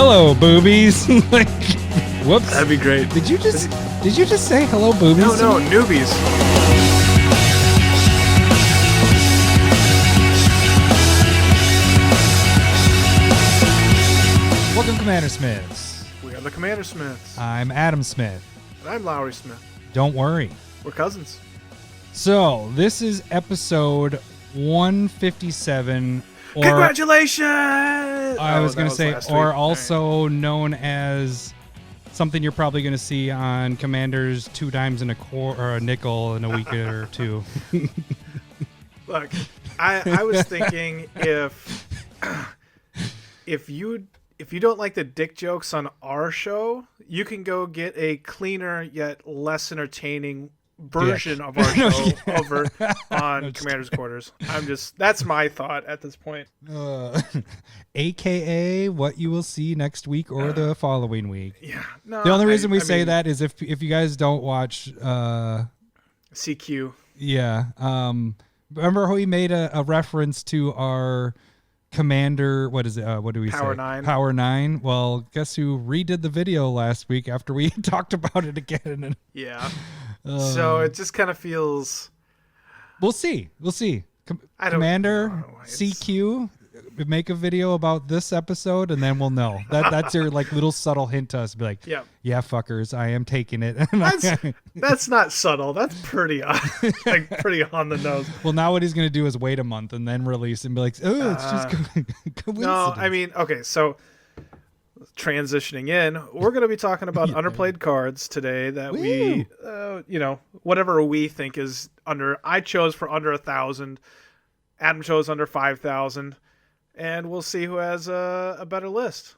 hello, boobies. Like, whoops. That'd be great. Did you just say hello, boobies? No, newbies. Welcome, CommanderSmiths. We are the CommanderSmiths. I'm Adam Smith. And I'm Lowery Smith. Don't worry. We're cousins. So, this is episode 157. Congratulations! I was going to say, or also known as something you're probably going to see on Commander's 2 dimes and a quarter or a nickel in a week or two. Look, I was thinking if you don't like the dick jokes on our show, you can go get a cleaner yet less entertaining version of our show over on Commander's Quarters. That's my thought at this point. AKA what you will see next week or the following week. Yeah. No, the only reason we say that is if you guys don't watch CQ. Yeah. Remember how we made a reference to our Commander, what is it? What do we say? Power 9. Power 9. Well, guess who redid the video last week after we talked about it again? Yeah. So it just kind of feels. We'll see. Commander CQ, make a video about this episode, and then we'll know. That's your like little subtle hint to us. Be like, yeah, fuckers, I am taking it. That's not subtle. That's pretty pretty on the nose. Well, now what he's gonna do is wait a month and then release and be like, oh, it's just coincidence. No, I mean, okay, so transitioning in, we're going to be talking about underplayed cards today that we, whatever we think is under. I chose for under 1,000. Adam chose under 5,000, and we'll see who has a better list.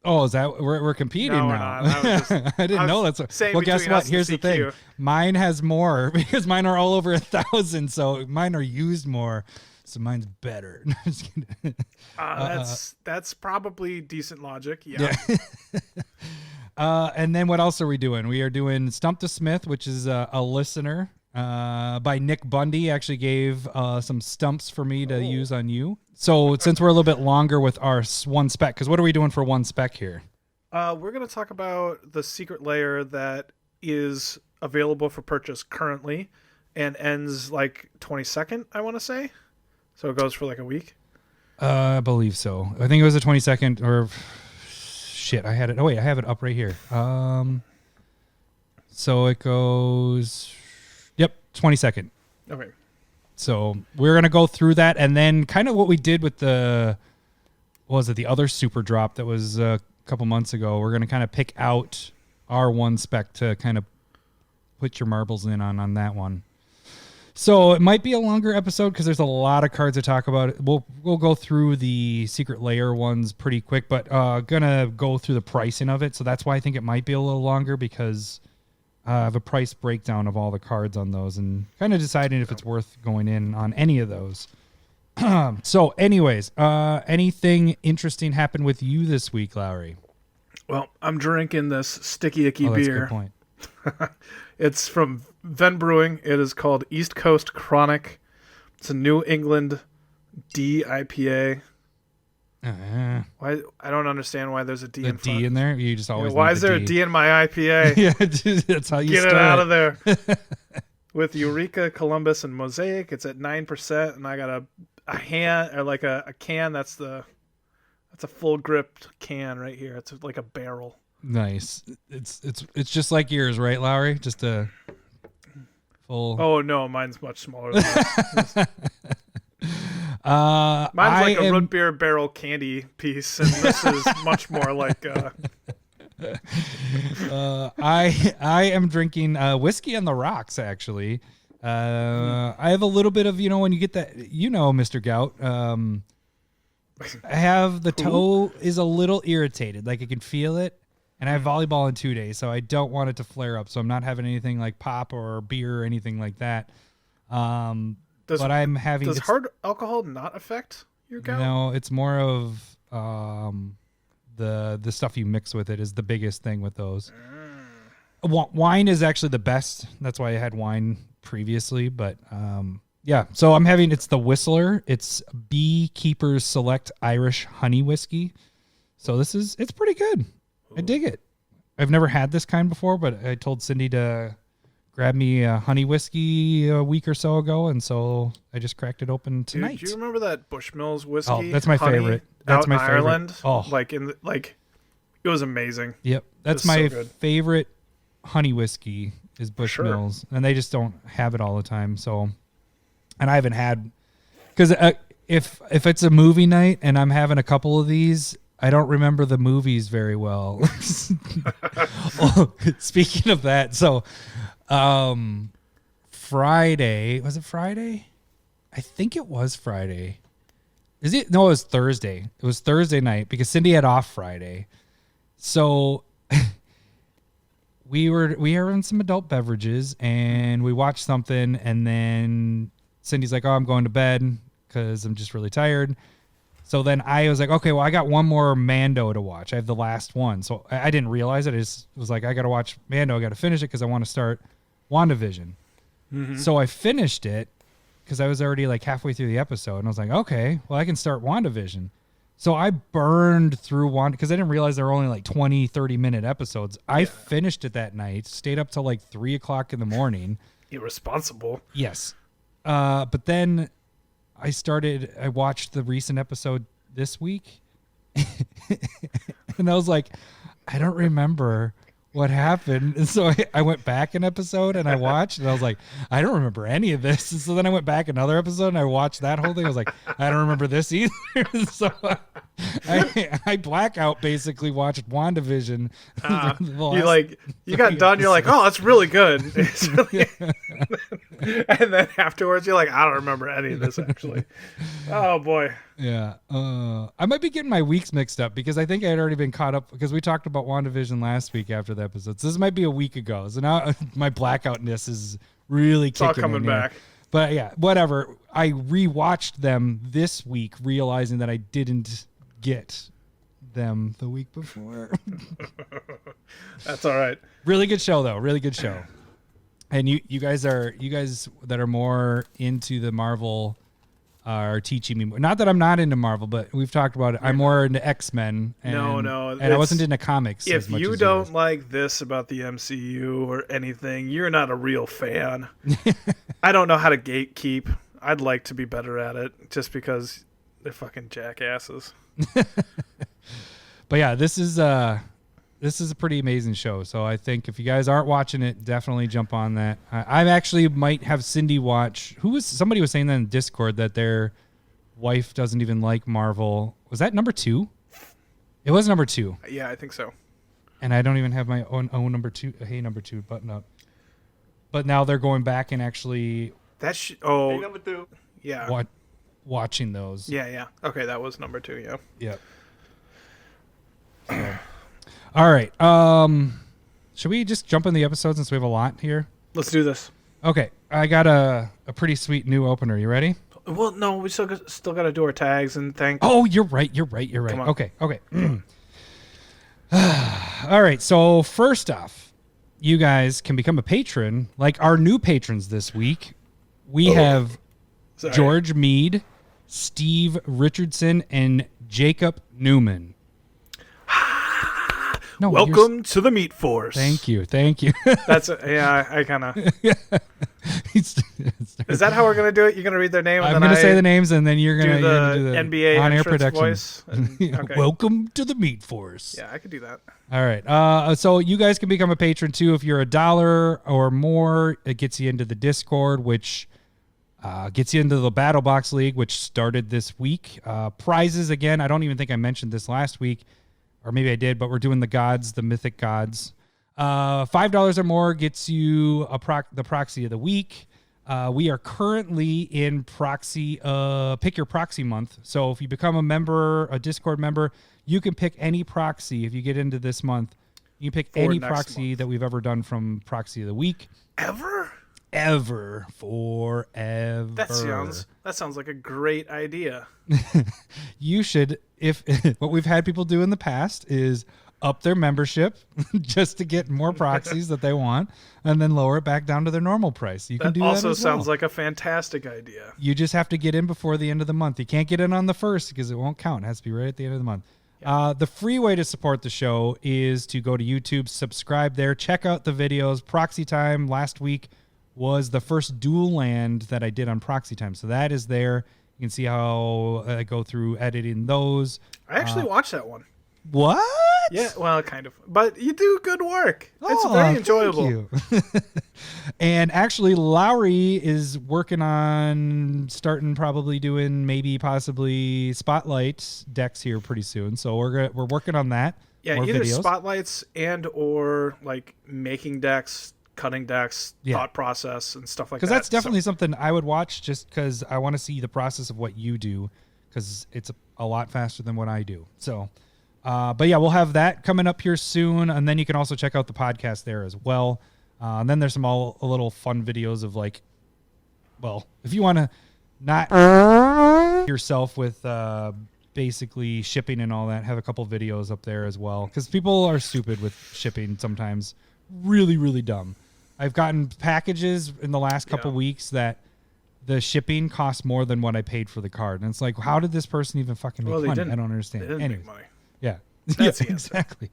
Oh, is that we're competing no, now? We're not. I didn't know that's. Well, guess what? Here's the thing. Mine has more because mine are all over 1,000. So mine are used more. So mine's better. That's probably decent logic. Yeah. And then what else are we doing? We are doing Stump the Smith, which is a listener by Nick Bundy. Actually gave some stumps for me to use on you. So since we're a little bit longer with our one spec, because what are we doing for one spec here? We're going to talk about the secret lair that is available for purchase currently and ends like 22nd, I want to say. So it goes for like a week? I believe so. I think it was the 22nd or shit. I had it. Oh wait, I have it up right here. So it goes. Yep, 22nd. Okay. So we're gonna go through that, and then kind of what we did with the other super drop that was a couple months ago. We're gonna kind of pick out our one spec to kind of put your marbles in on that one. So it might be a longer episode because there's a lot of cards to talk about. We'll go through the secret layer ones pretty quick, but gonna go through the pricing of it. So that's why I think it might be a little longer because I have a price breakdown of all the cards on those and kind of deciding if it's worth going in on any of those. So anyways, anything interesting happened with you this week, Lowery? Well, I'm drinking this sticky icky beer. That's a good point. It's from Ven Brewing. It is called East Coast Chronic. It's a New England D IPA. Why? I don't understand why there's a D in front. D in there? You just always. Why is there a D in my IPA? Yeah, that's how you get start. It out of there. With Eureka, Columbus, and Mosaic, it's at 9%, and I got a hand or like a can. That's a full gripped can right here. It's like a barrel. Nice. It's just like yours, right, Lowery? Just a full. Oh no, mine's much smaller than that. Mine's like a root beer barrel candy piece, and this is much more like. I am drinking whiskey on the rocks. Actually, I have a little bit of when you get that Mr. Gout. I have the toe is a little irritated, like I can feel it. And I have volleyball in 2 days, so I don't want it to flare up. So I'm not having anything like pop or beer or anything like that. But I'm having. Does hard alcohol not affect your gout? No, it's more of the stuff you mix with it is the biggest thing with those. Wine is actually the best. That's why I had wine previously. But yeah, so I'm having it's the Whistler. It's Beekeeper's Select Irish Honey Whiskey. So it's pretty good. I dig it. I've never had this kind before, but I told Cindy to grab me a honey whiskey a week or so ago, and so I just cracked it open tonight. Dude, do you remember that Bushmills whiskey? Oh, that's my favorite. That's my favorite. Ireland. Oh, It was amazing. Yep, that's my favorite honey whiskey is Bushmills, and they just don't have it all the time. So, and I haven't had because if it's a movie night and I'm having a couple of these, I don't remember the movies very well. Oh, speaking of that, so Friday, was it Friday? I think it was Friday. Is it? No, it was Thursday. It was Thursday night because Cindy had off Friday. So we were having some adult beverages and we watched something, and then Cindy's like, "Oh, I'm going to bed because I'm just really tired." So then I was like, okay, well, I got one more Mando to watch. I have the last one. So I didn't realize it. I just was like, I got to watch Mando. I got to finish it because I want to start WandaVision. Mm-hmm. So I finished it because I was already like halfway through the episode. And I was like, okay, well, I can start WandaVision. So I burned through Wanda because I didn't realize there were only like 20, 30-minute episodes. I finished it that night, stayed up till like 3 o'clock in the morning. Irresponsible. Yes. But then I watched the recent episode this week and I was like, I don't remember what happened. And so I went back an episode and I watched and I was like, I don't remember any of this. And so then I went back another episode and I watched that whole thing. I was like, I don't remember this either. So I blackout basically watched WandaVision. You got done. You're like, oh, that's really good. And then afterwards, you're like, I don't remember any of this actually. Oh boy. Yeah. I might be getting my weeks mixed up because I think I had already been caught up because we talked about WandaVision last week after the episode. So this might be a week ago. So now my blackoutness is really kicking in. It's all coming back. But yeah, whatever. I rewatched them this week, realizing that I didn't get them the week before. That's all right. Really good show though. Really good show. And you guys that are more into the Marvel are teaching me more. Not that I'm not into Marvel, but we've talked about it. I'm more into X-Men. And, and I wasn't into comics. If you don't like this about the MCU or anything, you're not a real fan. I don't know how to gatekeep. I'd like to be better at it just because they're fucking jackasses. But yeah, this is a pretty amazing show. So I think if you guys aren't watching it, definitely jump on that. I actually might have Cindy watch. Somebody was saying that in Discord that their wife doesn't even like Marvel. Was that number 2? It was number 2. Yeah, I think so. And I don't even have my own number 2. Hey, number 2 button up. But now they're going back and actually. Hey, number 2. Yeah. Watching those. Yeah. Okay, that was number 2. Yeah. Yep. So. All right. Should we just jump in the episode since we have a lot here? Let's do this. Okay. I got a pretty sweet new opener. You ready? Well, no, we still got to do our tags and thank. Oh, you're right. Okay. All right. So first off, you guys can become a patron. Like our new patrons this week, we have George Mead, Steve Richardson, and Jacob Newman. No, welcome to the Meat Force. Thank you. That's I kind of. Is that how we're gonna do it? You're gonna read their name. I'm gonna say the names, and then you're gonna do the NBA on-air production voice. Okay. Welcome to the Meat Force. Yeah, I could do that. All right. So you guys can become a patron too if you're $1 or more. It gets you into the Discord, which gets you into the Battle Box League, which started this week. Prizes again. I don't even think I mentioned this last week. Or maybe I did, but we're doing the mythic gods. $5 or more gets you the proxy of the week. We are currently in proxy, pick your proxy month. So if you become a Discord member, you can pick any proxy. If you get into this month, you can pick any proxy that we've ever done from proxy of the week. Forever. That sounds like a great idea. You should, if what we've had people do in the past is up their membership just to get more proxies that they want, and then lower it back down to their normal price. You can do that. Also sounds like a fantastic idea. You just have to get in before the end of the month. You can't get in on the 1st because it won't count. It has to be right at the end of the month. The free way to support the show is to go to YouTube, subscribe there, check out the videos. Proxy Time last week was the first dual land that I did on Proxy Time. So that is there. You can see how I go through editing those. I actually watched that one. What? Yeah, well, kind of. But you do good work. It's very enjoyable. Thank you. And actually, Lowery is working on starting probably doing possibly spotlight decks here pretty soon. So we're working on that. Yeah, more either videos. spotlights and or like making decks, cutting decks, thought process and stuff like that. Because that's definitely something I would watch just because I want to see the process of what you do because it's a lot faster than what I do. So... but yeah, we'll have that coming up here soon, and then you can also check out the podcast there as well. And then there's some a little fun videos of like, well, if you want to not yourself with basically shipping and all that, have a couple videos up there as well because people are stupid with shipping sometimes, really, really dumb. I've gotten packages in the last couple weeks that the shipping costs more than what I paid for the card, and it's like, how did this person even fucking make money? I don't understand. They didn't make money. Yeah. That's exactly.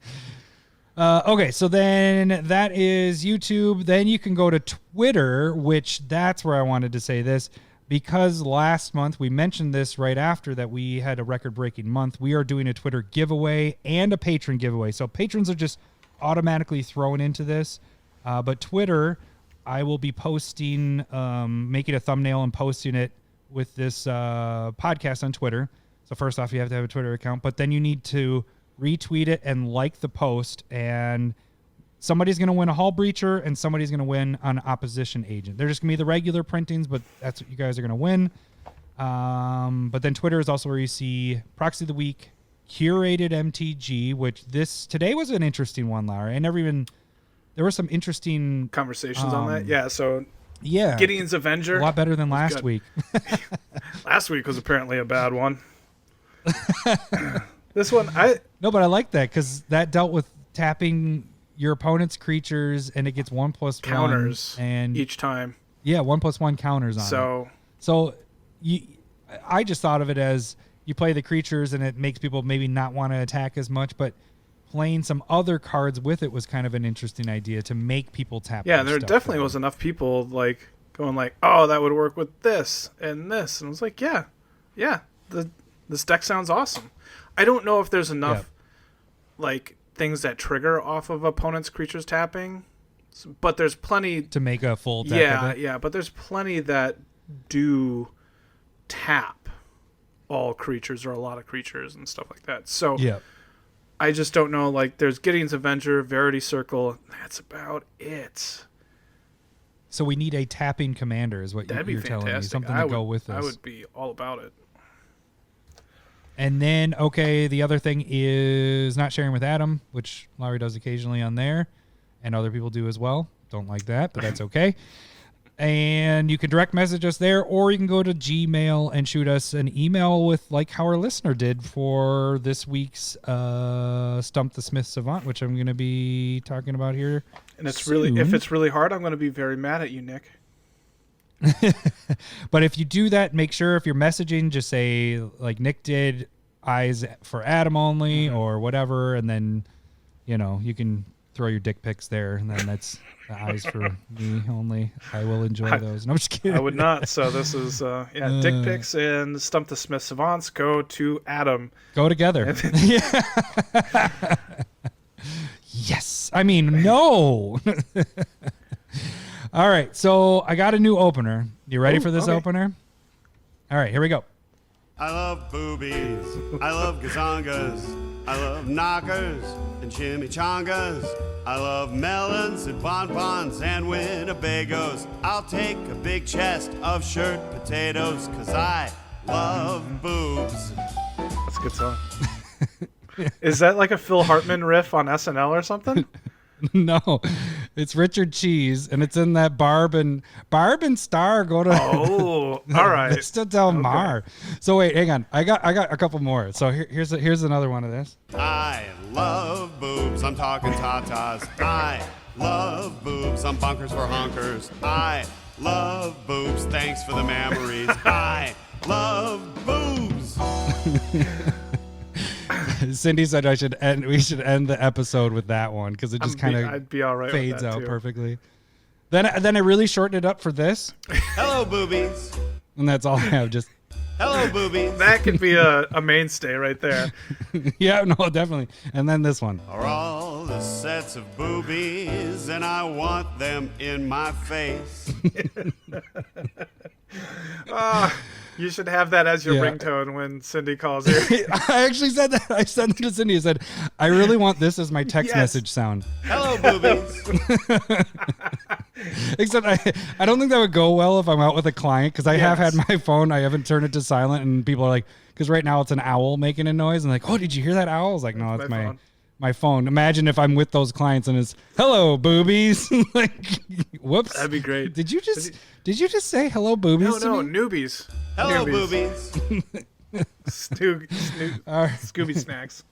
Okay, so then that is YouTube. Then you can go to Twitter, which that's where I wanted to say this. Because last month, we mentioned this right after that we had a record-breaking month. We are doing a Twitter giveaway and a patron giveaway. So patrons are just automatically thrown into this. But Twitter, I will be posting, making a thumbnail and posting it with this podcast on Twitter. So first off, you have to have a Twitter account, but then you need to retweet it and like the post, and somebody's going to win a Hull Breacher, and somebody's going to win an Opposition Agent. They're just going to be the regular printings, but that's what you guys are going to win. But then Twitter is also where you see Proxy of the Week, Curated MTG, which today was an interesting one, Larry. There were some interesting... conversations on that? Yeah, so... Yeah. Gideon's Avenger. A lot better than last week. Last week was apparently a bad one. This one, No, but I like that because that dealt with tapping your opponent's creatures, and it gets 1+1 counters and each time. Yeah, 1+1 counters on it. So I just thought of it as you play the creatures, and it makes people maybe not want to attack as much, but playing some other cards with it was kind of an interesting idea to make people tap. Yeah, there definitely was enough people like going like, "Oh, that would work with this and this," and I was like, "Yeah, this deck sounds awesome." I don't know if there's enough like things that trigger off of opponent's creatures tapping, but there's plenty to make a full deck. Yeah, but there's plenty that do tap all creatures or a lot of creatures and stuff like that. So I just don't know. Like, there's Gideon's Avenger, Verity Circle. That's about it. So we need a tapping commander, is what you're telling me. Something to go with this. I would be all about it. And then, the other thing is not sharing with Adam, which Larry does occasionally on there, and other people do as well. Don't like that, but that's okay. And you can direct message us there, or you can go to Gmail and shoot us an email with like how our listener did for this week's Stump the Smith Savant, which I'm going to be talking about here. And it's soon. If it's really hard, I'm going to be very mad at you, Nick. But if you do that, make sure if you're messaging, just say like Nick did, eyes for Adam only, or whatever, and then you can throw your dick pics there, and then that's the eyes for me only. I will enjoy those. No, I'm just kidding. I would not. So this is dick pics and Stump the Smith Savants go to Adam. Go together. Yes. I mean, no. All right, so I got a new opener. You ready for this opener? All right, here we go. I love boobies. I love gazongas. I love knockers and chimichangas. I love melons and bonbons and Winnebagos. I'll take a big chest of shirt potatoes, 'cause I love boobs. That's a good song. Is that like a Phil Hartman riff on SNL or something? No, it's Richard Cheese, and it's in that Barb and Star go to. Oh, all right. Still Del Mar. So wait, hang on. I got a couple more. So here's another one of this. I love boobs. I'm talking tatas. I love boobs. I'm bunkers for honkers. I love boobs. Thanks for the memories. I love boobs. Cindy said we should end the episode with that one because it just kind of I'd be all right with fades that, out too. perfectly. Then I really shortened it up for this, Hello, boobies. and that's all I have. Just Hello, boobies. That could be a mainstay right there. yeah, no, definitely. And then this one. Are all the sets of boobies, and I want them in my face. You should have that as your Yeah. ringtone when Cindy calls you. I actually said that. I said that to Cindy. I said, I really want this as my text Yes. message sound. Hello, boobies. Except I don't think that would go well if I'm out with a client because I have had Yes. my phone. I haven't turned it to silent, and people are like, because right now it's an owl making a noise, and like, oh, did you hear that owl? I was like, no, it's my phone. my phone. Imagine if I'm with those clients and it's hello boobies. Like, whoops. That'd be great. Did you just say hello boobies? No, to me? newbies. Hello, Newbies. boobies. All right. Scooby snacks.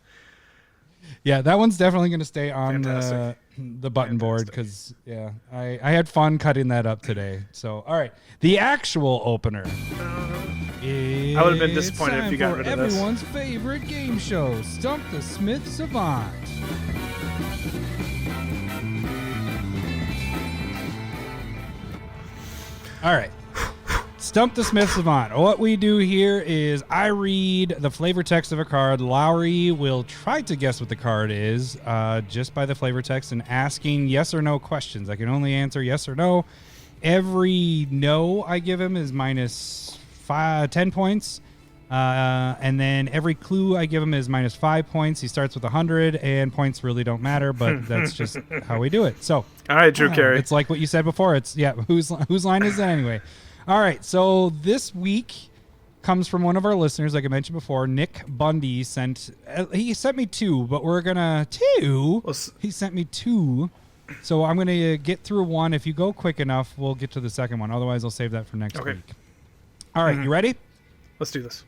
Yeah, that one's definitely going to stay on Fantastic. the button board because, yeah, I had fun cutting that up today. So, all right. The actual opener. I would have been disappointed if you got rid of this. Everyone's favorite game show, Stump the Smith Savant. All right. Stump the Smith Savant. What we do here is I read the flavor text of a card. Lowery will try to guess what the card is just by the flavor text and asking yes or no questions. I can only answer yes or no. Every no I give him is minus 10 points. And then every clue I give him is minus 5 points. He starts with 100, and points really don't matter, but that's just how we do it. So, All right, Drew Carey. it's like what you said before. It's whose line is it anyway? All right, so this week comes from one of our listeners, like I mentioned before. Nick Bundy sent me two, but we're gonna he sent me two, so I'm gonna get through one. If you go quick enough, we'll get to the second one. Otherwise, I'll save that for next week. All right, you ready? Let's do this.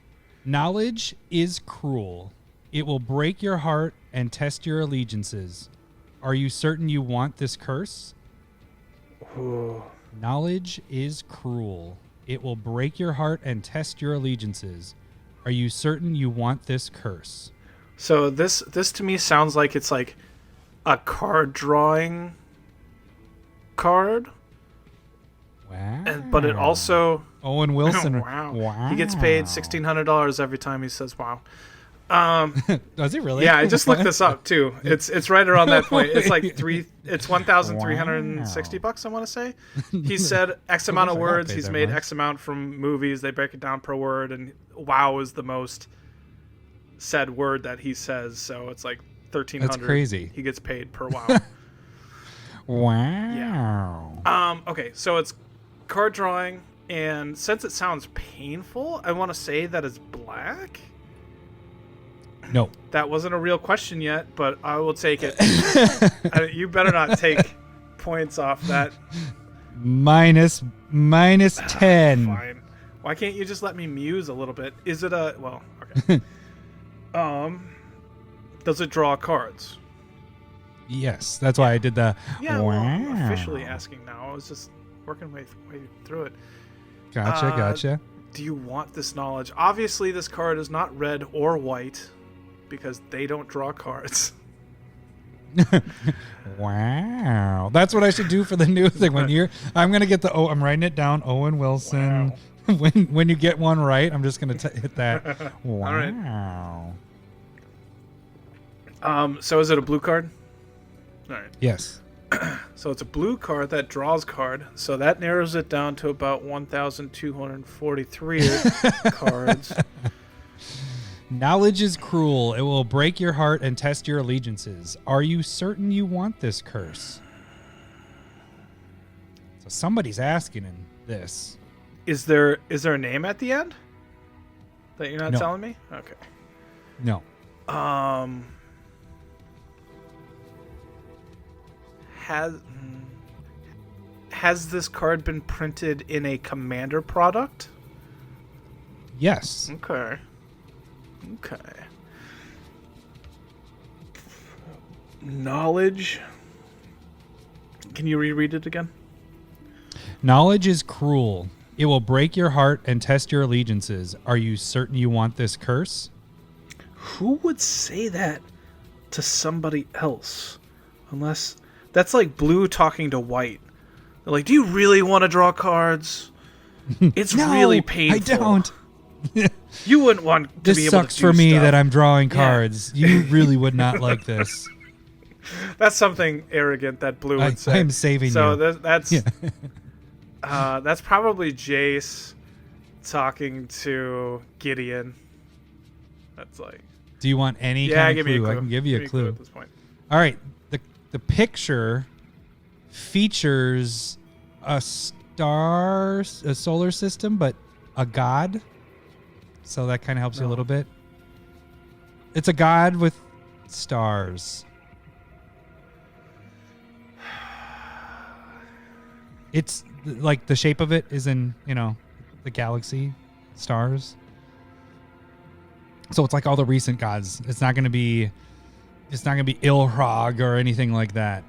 Knowledge is cruel. It will break your heart and test your allegiances. Are you certain you want this curse? Ooh. Knowledge is cruel. It will break your heart and test your allegiances. Are you certain you want this curse? So this to me sounds like it's like a card drawing card, Wow. but it also Owen Wilson. wow. He gets paid $1,600 every time he says wow. Does he really? Yeah, I just looked this up too. It's right around that point. It's like it's $1,360 I want to say. He said X amount of I got words. paid He's that made much. X amount from movies. They break it down per word, and wow is the most said word that he says. So it's like 1,300. That's crazy. He gets paid per wow. Wow. Okay, so it's card drawing, and since it sounds painful, I want to say that it's black. No. That wasn't a real question yet, but I will take it. You better not take points off that. Minus 10. Fine. Why can't you just let me muse a little bit? Is it a well? Okay. Does it draw cards? Yes, that's why I did the Yeah. wow. Well, I'm officially asking now. I was just working my way through it. Gotcha. Do you want this knowledge? Obviously, this card is not red or white because they don't draw cards. Wow. That's what I should do for the new thing. I'm going to get I'm writing it down. Owen Wilson. Wow. When you get one right, I'm just going to hit that. Wow. So is it a blue card? All right. Yes. So it's a blue card that draws card. So that narrows it down to about 1,243 cards. Knowledge is cruel. It will break your heart and test your allegiances. Are you certain you want this curse? So somebody's asking in this. Is there a name at the end that you're not No. telling me? Okay. No. Has this card been printed in a Commander product? Yes. Okay. Knowledge. Can you reread it again? Knowledge is cruel. It will break your heart and test your allegiances. Are you certain you want this curse? Who would say that to somebody else? Unless that's like blue talking to white. They're like, do you really want to draw cards? It's No, really painful. I don't. You wouldn't want to This be able sucks to do for me stuff. that I'm drawing cards. You really would not like this. That's something arrogant that blue would say. I am saving so you. That's that's probably Jace talking to Gideon. That's like. Do you want any Yeah, kind give of me a clue? clue. I can give you a clue. at this point. All right. The picture features a solar system, but a god. So that kind of helps you a little bit. It's a god with stars. It's like the shape of it is in, the galaxy, stars. So it's like all the recent gods. It's not going to be Ilhrog or anything like that.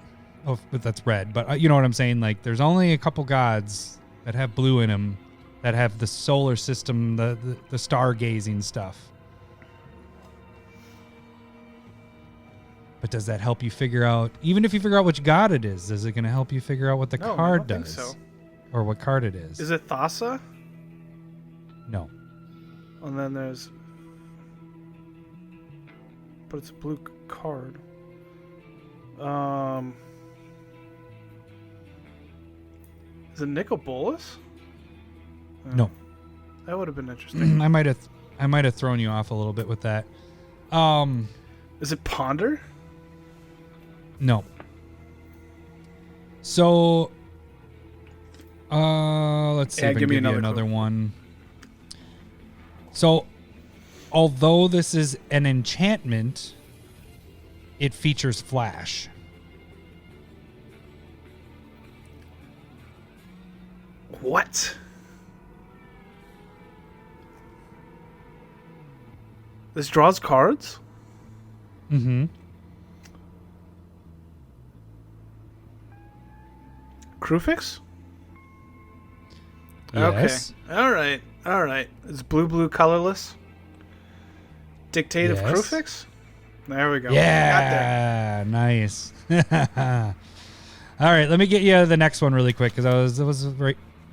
Oh, but that's red. But you know what I'm saying? Like, there's only a couple gods that have blue in them that have the solar system, the stargazing stuff. But does that help you figure out, even if you figure out which god it is it going to help you figure out what the card does? Think so. Or what card it is? Is it Thassa? No. And then there's... But it's a blue card. Is it Nicol Bolas? No. That would have been interesting. I might have thrown you off a little bit with that. Is it Ponder? No. So, let's see if I can give you another one. So, although this is an enchantment, it features flash. What? This draws cards? Mm-hmm. Crufix? Yes. Okay. All right. Is blue colorless? Dictate of Yes. Crufix? There we go. Got Yeah, nice. All right, let me get you the next one really quick because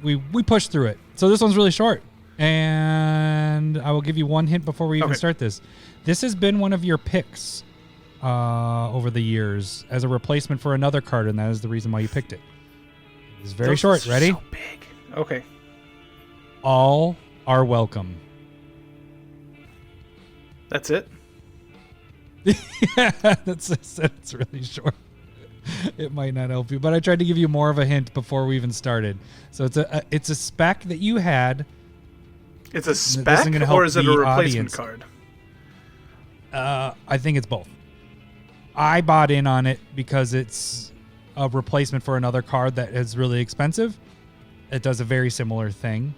we pushed through it. So this one's really short, and I will give you one hint before we even start this. This has been one of your picks over the years as a replacement for another card, and that is the reason why you picked it. It's very short. Ready? So big. Okay. All are welcome. That's it? Yeah, that's really short. It might not help you, but I tried to give you more of a hint before we even started. So it's a spec that you had. It's a spec, or is it a replacement card? I think it's both. I bought in on it because it's a replacement for another card that is really expensive. It does a very similar thing.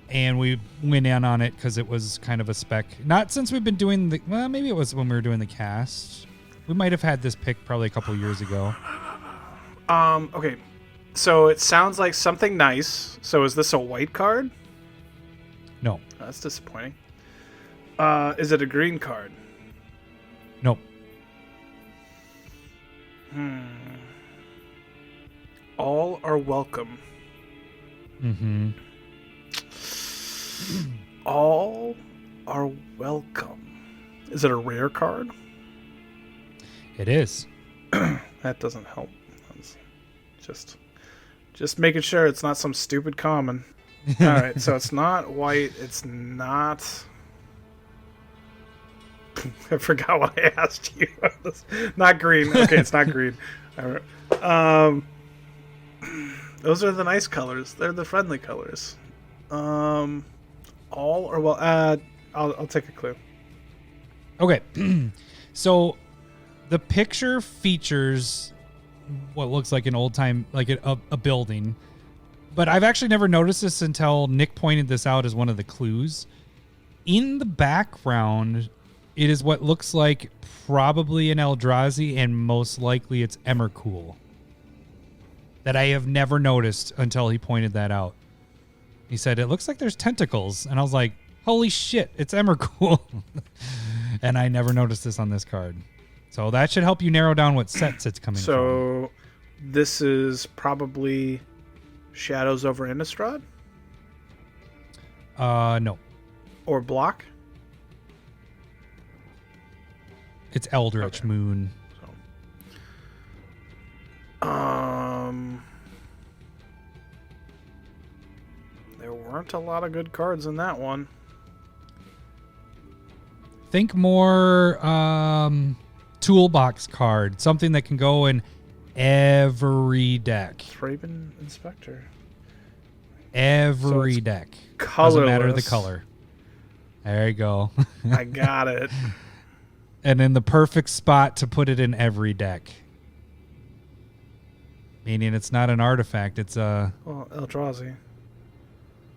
And we went in on it because it was kind of a spec. Not since we've been doing maybe it was when we were doing the cast. We might have had this pick probably a couple years ago. Okay. So it sounds like something nice. So is this a white card? No. That's disappointing. Is it a green card? Nope. All are welcome. Mm-hmm. All are welcome. Is it a rare card? It is. That doesn't help. That's just making sure it's not some stupid common. All right, so it's not white. It's not. I forgot what I asked you. Not green. Okay, it's not green. All right. Those are the nice colors. They're the friendly colors. All or well. I'll take a clue. Okay. So the picture features what looks like an old time, like a building. But I've actually never noticed this until Nick pointed this out as one of the clues. In the background, it is what looks like probably an Eldrazi, and most likely it's Emrakul. That I have never noticed until he pointed that out. He said, it looks like there's tentacles. And I was like, holy shit, it's Emrakul. And I never noticed this on this card. So that should help you narrow down what sets it's coming from. So this is probably Shadows over Innistrad? No. Or Block? It's Eldritch Moon. There weren't a lot of good cards in that one. Think more toolbox card. Something that can go in every deck. Thraben Inspector. Every deck. Colorless. Doesn't matter the color. There you go. I got it. And in the perfect spot to put it in every deck. Meaning it's not an artifact. It's a... Well, Eldrazi.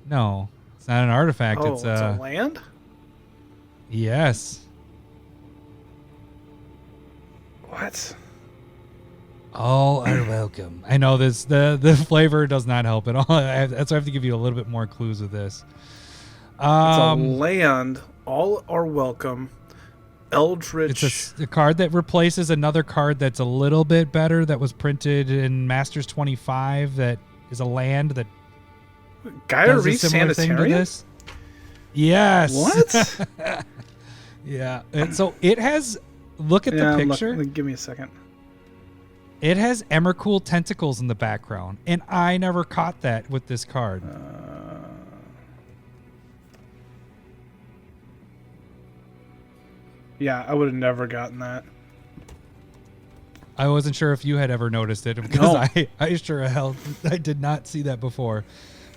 No. It's not an artifact. Oh, it's a land? Yes. What? All are welcome. I know this. The flavor does not help at all. That's why I have to give you a little bit more clues with this. It's a land. All are welcome. Eldritch. It's a card that replaces another card that's a little bit better that was printed in Masters 25 that is a land that Gaia does a Reef similar thing to Sanitarium? this. Yes. What? Yeah. And so it has, look at the picture. Give me a second. It has Emrakul tentacles in the background, and I never caught that with this card. Yeah, I would have never gotten that. I wasn't sure if you had ever noticed it because No. I sure hell I did not see that before.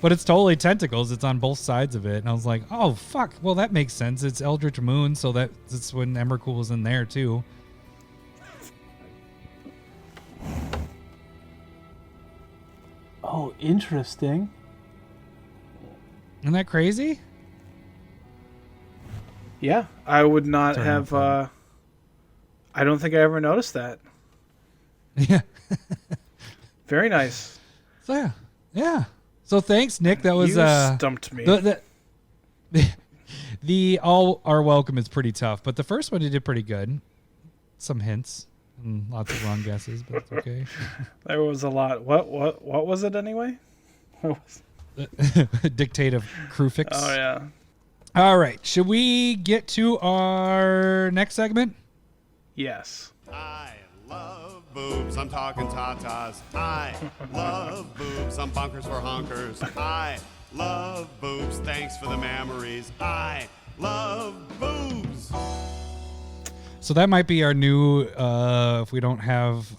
But it's totally tentacles. It's on both sides of it, and I was like, "Oh fuck! Well, that makes sense. It's Eldritch Moon, so that's when Emrakul was in there too." Oh, interesting. Isn't that crazy? Yeah, I would not Sorry, have. no I don't think I ever noticed that. Yeah. Very nice. So yeah. So thanks, Nick. That was You stumped me. The all are welcome is pretty tough, but the first one you did pretty good. Some hints and lots of wrong guesses, but it's okay. There was a lot. What was it anyway? Dictative crew fix. Oh yeah. All right. Should we get to our next segment? Yes. I love boobs, I'm talking tatas. I love boobs, I'm bunkers for honkers. I love boobs, thanks for the memories. I love boobs. So that might be our new, if we don't have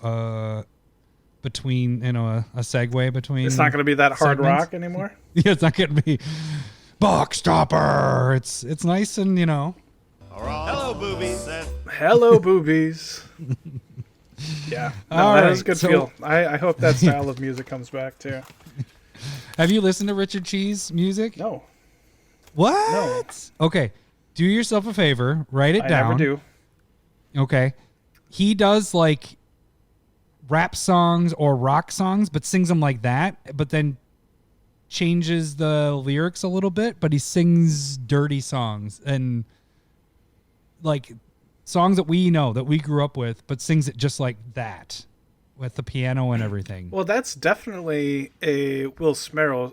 between, a segue between. It's not going to be that hard segments. rock anymore. Yeah, it's not going to be box stopper. It's nice and, Hello, boobies. Hello, boobies. Yeah, no, All that right, is a good so- feel. I hope that style of music comes back too. Have you listened to Richard Cheese music? No, What? No. Okay. Do yourself a favor. Write it I down. never do. Okay. He does like rap songs or rock songs, but sings them like that, but then changes the lyrics a little bit, but he sings dirty songs and like songs that we know, that we grew up with, but sings it just like that with the piano and everything. Well, that's definitely a Will Ferrell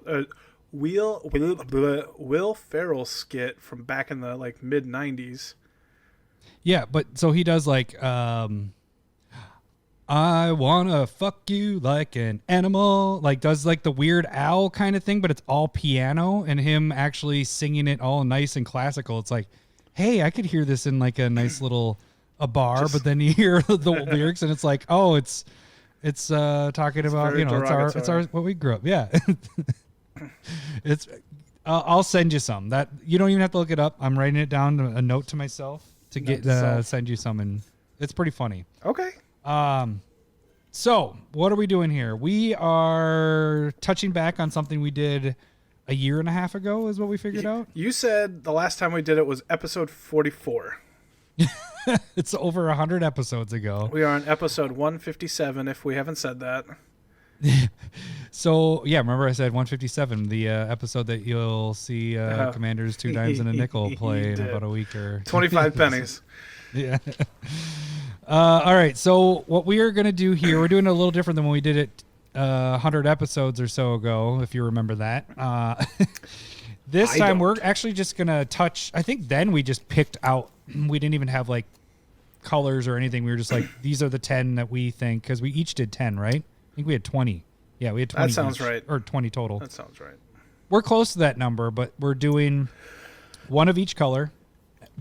skit from back in the mid '90s. Yeah, but so he does like I wanna fuck you like an animal, like does like the Weird Al kind of thing, but it's all piano and him actually singing it all nice and classical. It's like, hey, I could hear this in like a nice little bar, but then you hear the lyrics and it's like, oh, it's talking about very it's our what we grew up. Yeah, it's. I'll send you some. That you don't even have to look it up. I'm writing it down, a note to myself to send you some, and it's pretty funny. Okay. So what are we doing here? We are touching back on something we did a year and a half ago, is what we figured out. You said the last time we did it was episode 44. It's over 100 episodes ago. We are on episode 157, if we haven't said that. So, yeah, remember I said 157, the episode that you'll see Commanders 2 dimes and a nickel play in about a week or 25 pennies. Yeah. All right. So what we are going to do here, we're doing it a little different than when we did it 100 episodes or so ago, if you remember that. This time we're actually just going to touch. I think then we just picked out. We didn't even have like colors or anything. We were just like, these are the 10 that we think, because we each did 10, right? I think we had 20. Yeah, we had 20. That sounds each, right. Or 20 total. That sounds right. We're close to that number, but we're doing one of each color,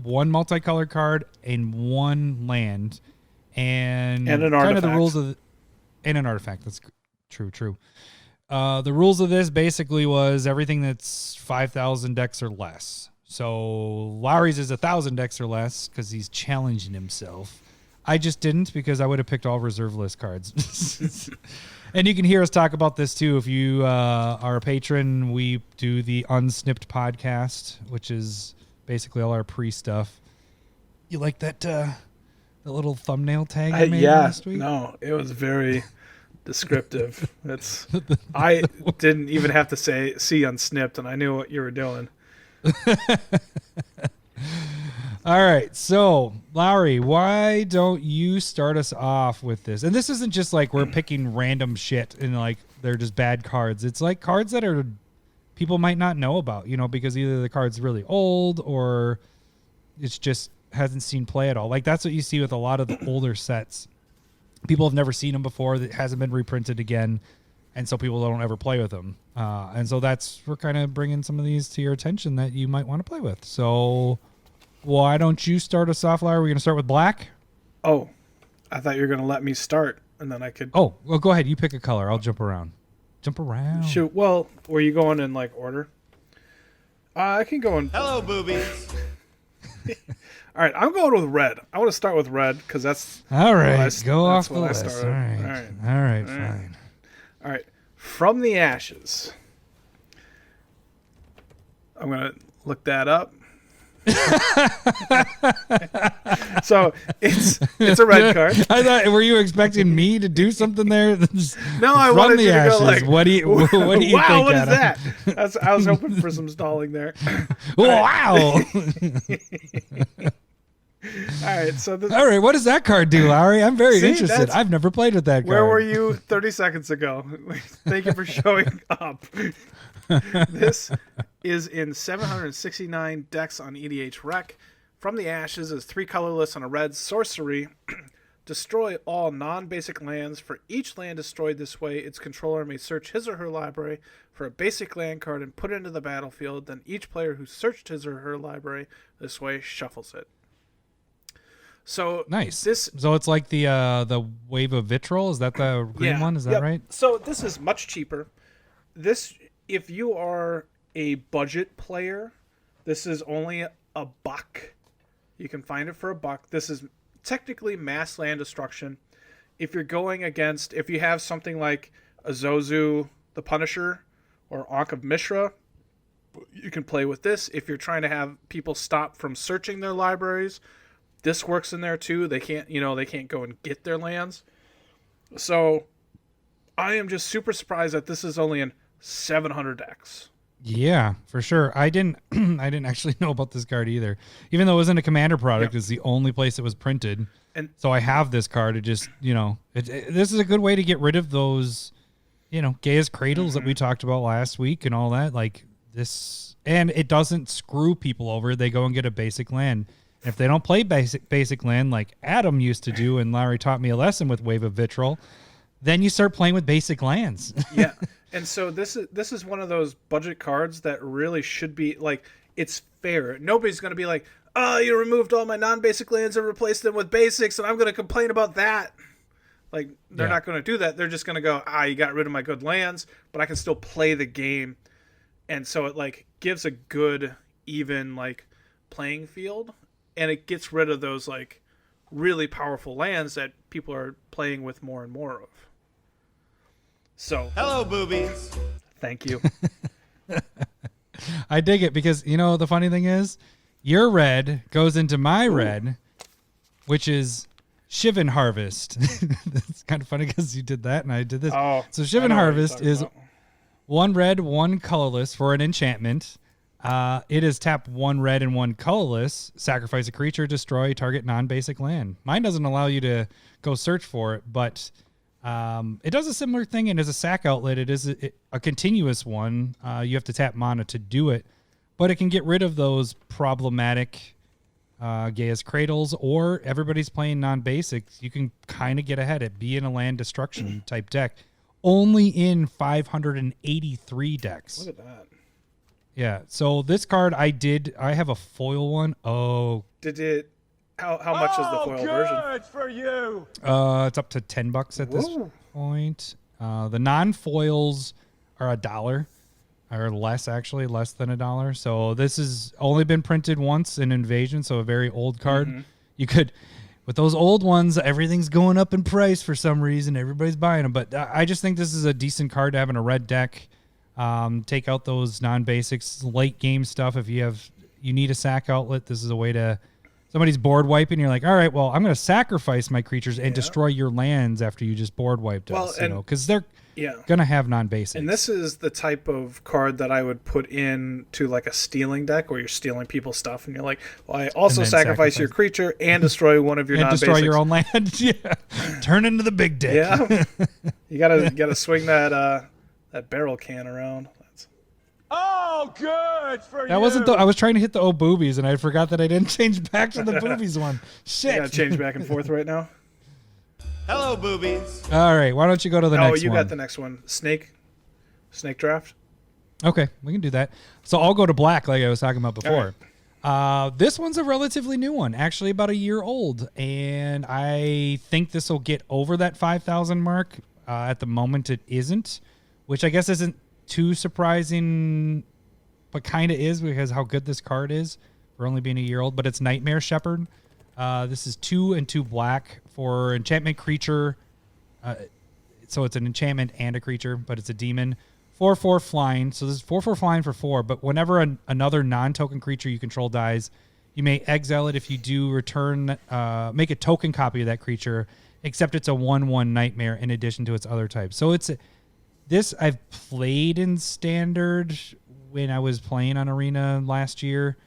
one multicolored card, and one land, and an kind artifact. of the rules of and an artifact. That's true. The rules of this basically was everything that's 5,000 decks or less. So Lowery's is 1,000 decks or less because he's challenging himself. I just didn't because I would have picked all reserve list cards. And you can hear us talk about this too. If you are a patron, we do the Unsnipped podcast, which is basically all our pre-stuff. You like that the little thumbnail tag I made last week? No, it was very descriptive. I didn't even have to see Unsnipped, and I knew what you were doing. All right, so Lowery, why don't you start us off with this? And this isn't just like we're picking random shit and like they're just bad cards. It's like cards that are people might not know about, because either the card's really old or it's just hasn't seen play at all. Like that's what you see with a lot of the older sets. People have never seen them before. That hasn't been reprinted again, and so people don't ever play with them. And so we're kind of bringing some of these to your attention that you might want to play with. So why don't you start us off, Larry? We're going to start with black. Oh, I thought you were going to let me start, and then I could. Oh, well, go ahead. You pick a color. I'll jump around. Shoot. Well, were you going in like order? I can go in. Hello, boobies. All right, I'm going with red. I want to start with red because that's all right. Go off the list. All right. All Fine. All right. From the Ashes. I'm gonna look that up. So it's a red card. I thought, were you expecting me to do something there? No, I wanted you to go like, what do you wow, think, what is Adam? that? I was hoping for some stalling there. Wow. All right, so all right, what does that card do, Lowery? I'm very interested. That's- I've never played with that card. Where were you 30 seconds ago? Thank you for showing up. This is in 769 decks on EDH Rec. From the Ashes is 3 colorless on a red sorcery. Destroy all non-basic lands. For each land destroyed this way, its controller may search his or her library for a basic land card and put it into the battlefield. Then each player who searched his or her library this way shuffles it. So nice. So it's like the Wave of Vitriol. Is that the green one? Is that right? So this is much cheaper. This, if you are a budget player, this is only $1. You can find it for $1. This is technically mass land destruction. If you're going against, if you have something like Azozu the Punisher or Ankh of Mishra, you can play with this. If you're trying to have people stop from searching their libraries, this works in there too. They can't go and get their lands. So I am just super surprised that this is only in 700 decks. Yeah, for sure. I didn't actually know about this card either. Even though it wasn't a Commander product, it's the only place it was printed. And so I have this card. It just, this is a good way to get rid of those, Gaia's Cradles that we talked about last week and all that. Like this, and it doesn't screw people over. They go and get a basic land. If they don't play basic land like Adam used to do, and Larry taught me a lesson with Wave of Vitriol, then you start playing with basic lands. Yeah, and so this is one of those budget cards that really should be like, it's fair. Nobody's going to be like, oh, you removed all my non-basic lands and replaced them with basics, and I'm going to complain about that. Like, they're not going to do that. They're just going to go, you got rid of my good lands, but I can still play the game. And so it like gives a good, even like playing field. And it gets rid of those like really powerful lands that people are playing with more and more of. So hello, boobies. Thank you. I dig it because the funny thing is, your red goes into my red, which is Shivan Harvest. It's kind of funny because you did that and I did this. Oh, so Shivan Harvest is 1 red, 1 colorless for an enchantment. It is tap 1 red and 1 colorless. Sacrifice a creature, destroy target non-basic land. Mine doesn't allow you to go search for it, but it does a similar thing. And as a sack outlet, it is a continuous one. You have to tap mana to do it, but it can get rid of those problematic Gaia's Cradles, or everybody's playing non-basics. You can kind of get ahead at being a land destruction type deck. Only in 583 decks. Look at that. Yeah. So this card I have a foil one. Oh. Did it? How much is the foil version? Good for you. It's up to $10 at this point. The non-foils are $1. Or less, actually, less than $1. So this has only been printed once in Invasion, so a very old card. Mm-hmm. You could, with those old ones, everything's going up in price for some reason. Everybody's buying them. But I just think this is a decent card to have in a red deck. Take out those non-basics, late game stuff. If you need a sack outlet, this is a way to... Somebody's board wiping, you're like, all right, well, I'm going to sacrifice my creatures and destroy your lands after you just board wiped us. Because they're... gonna have non-basics. And this is the type of card that I would put in to like a stealing deck where you're stealing people's stuff and you're like, well, I also sacrifice your creature and destroy one of your non-basics. Destroy your own land. Yeah. Turn into the big dick. Yeah. You gotta swing that barrel can around. Oh, good for you. That wasn't I was trying to hit the boobies and I forgot that I didn't change back to the boobies one. Shit. You gotta change back and forth right now. Hello, boobies. All right, why don't you go to the next one? Oh, you got the next one. Snake draft. Okay, we can do that. So I'll go to black like I was talking about before. This one's a relatively new one, actually about a year old, and I think this will get over that 5,000 mark. At the moment, it isn't, which I guess isn't too surprising, but kind of is because how good this card is for only being a year old. But it's Nightmare Shepard. This is 2 and 2 black for enchantment creature. So it's an enchantment and a creature, but it's a demon. 4/4 flying. So this is 4/4 flying for 4. But whenever another non-token creature you control dies, you may exile it. If you do, return, make a token copy of that creature, except it's a 1/1 nightmare in addition to its other types. So this I've played in Standard when I was playing on Arena last year.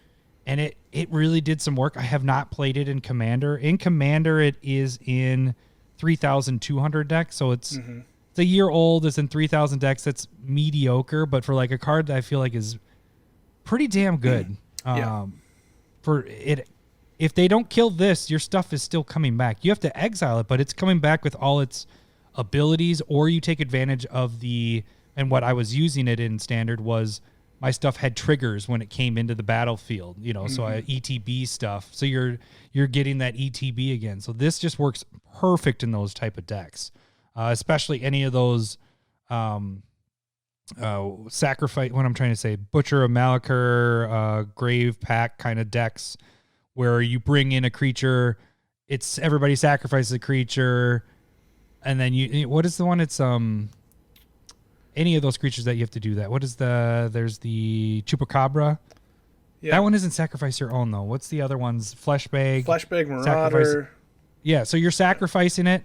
And it really did some work. I have not played it in Commander. In Commander, it is in 3,200 decks. So it's a year old. It's in 3,000 decks. That's mediocre. But for like a card that I feel like is pretty damn good. For it, if they don't kill this, your stuff is still coming back. You have to exile it, but it's coming back with all its abilities. Or you take advantage of and what I was using it in Standard was... my stuff had triggers when it came into the battlefield, so I ETB stuff. So you're getting that ETB again. So this just works perfect in those type of decks, especially any of those sacrifice. What I'm trying to say, Butcher of Malachor, Grave Pack kind of decks, where you bring in a creature, it's everybody sacrifices a creature, and then what is the one? It's any of those creatures that you have to do that. There's the Chupacabra. Yeah. That one isn't sacrifice your own, though. What's the other ones? Fleshbag, Marauder. Yeah, so you're sacrificing it,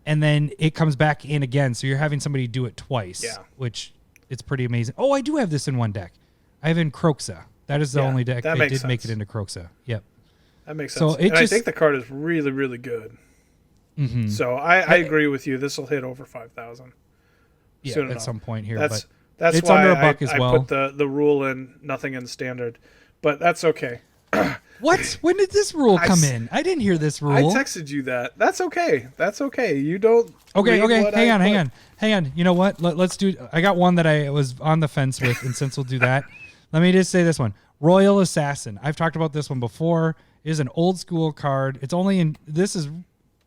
and then it comes back in again. So you're having somebody do it twice, which it's pretty amazing. Oh, I do have this in one deck. I have in Croxa. That is the only deck that did make it into Croxa. Yep. That makes sense. So I think the card is really, really good. Mm-hmm. So I agree with you. This will hit over 5,000. Yeah, at some point here. That's it's why under $1 as well. I put the rule in, nothing in Standard. But that's okay. What? When did this rule come in? I didn't hear this rule. I texted you that. That's okay. That's okay. You don't... Okay. Hang on. You know what? Let's do... I got one that I was on the fence with, and since we'll do that, let me just say this one. Royal Assassin. I've talked about this one before. It is an old school card. It's only in... This has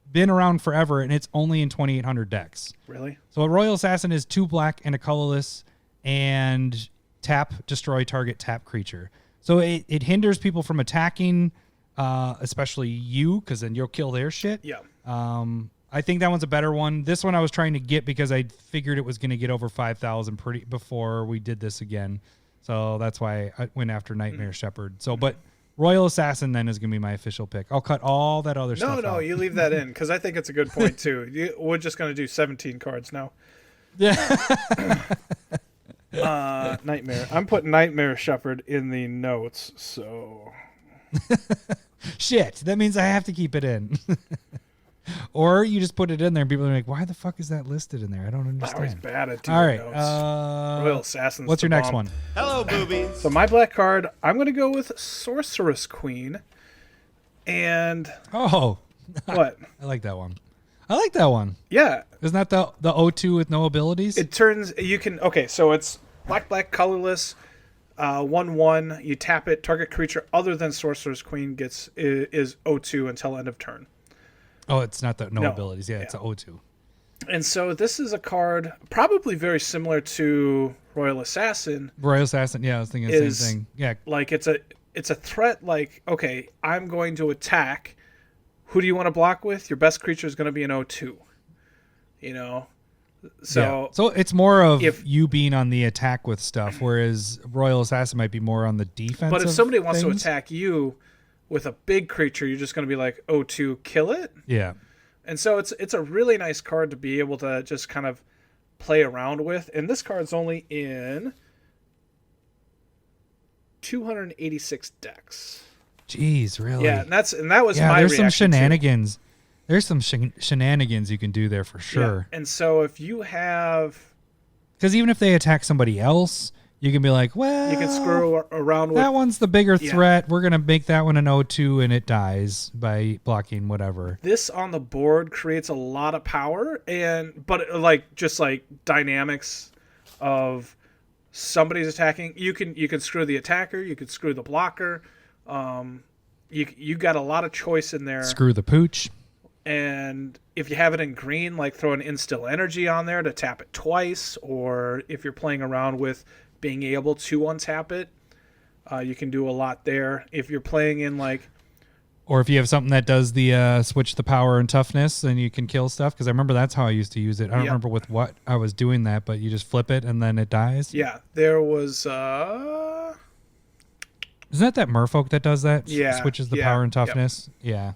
been around forever, and it's only in 2,800 decks. Really? So a Royal Assassin is 2 black and a colorless, and tap, destroy target tap creature. So it hinders people from attacking, especially you, because then you'll kill their shit. Yeah. I think that one's a better one. This one I was trying to get because I figured it was going to get over 5,000 before we did this again. So that's why I went after Nightmare Shepard. So, but Royal Assassin then is going to be my official pick. I'll cut all that other stuff No, out. you leave that in because I think it's a good point too. We're just going to do 17 cards now. Yeah. Nightmare. I'm putting Nightmare Shepard in the notes, so... Shit, that means I have to keep it in. Or you just put it in there and people are like, why the fuck is that listed in there? I don't I was understand. bad at doing All right. notes. Royal Assassin's What's the your next bomb. one? Hello, boobies. So my black card, I'm going to go with Sorceress Queen. And... Oh, What? I like that one. I like that one. Yeah. Isn't that the O2 with no abilities? It turns... You can... Okay, so it's black, colorless, 1/1. You tap it. Target creature other than Sorceress Queen is O2 until end of turn. Oh, it's not the no No. abilities. Yeah, it's an O2. And so this is a card probably very similar to Royal Assassin. Royal Assassin. Yeah, I was thinking the same thing. Yeah. Like it's a threat. Like, okay, I'm going to attack. Who do you want to block with? Your best creature is going to be an O2. You know, so So it's more of if- you being on the attack with stuff, whereas Royal Assassin might be more on the defense. But if somebody wants to attack you with a big creature, you're just going to be like O2, kill it. Yeah. And so it's a really nice card to be able to just kind of play around with. And this card's only in 286 decks. Jeez, really? Yeah, and that was Yeah, my there's some reaction too. shenanigans. There's some shenanigans you can do there for sure. Yeah. And so if you have... Because even if they attack somebody else, you can be like, well, You can screw around with... that one's the bigger Yeah. threat. We're going to make that one an O2 and it dies by blocking whatever. This on the board creates a lot of power, but like just like dynamics of somebody's attacking. You can screw the attacker, you could screw the blocker. You got a lot of choice in there. Screw the pooch. And if you have it in green, like throw an instill energy on there to tap it twice, or if you're playing around with being able to untap it, you can do a lot there. If you're playing in like... Or if you have something that does the switch the power and toughness, then you can kill stuff. Because I remember that's how I used to use it. I don't remember with what I was doing that, but you just flip it and then it dies. Yeah, there was... Isn't that Merfolk that does that? Yeah, Switches the yeah, power and yep. toughness? Yeah.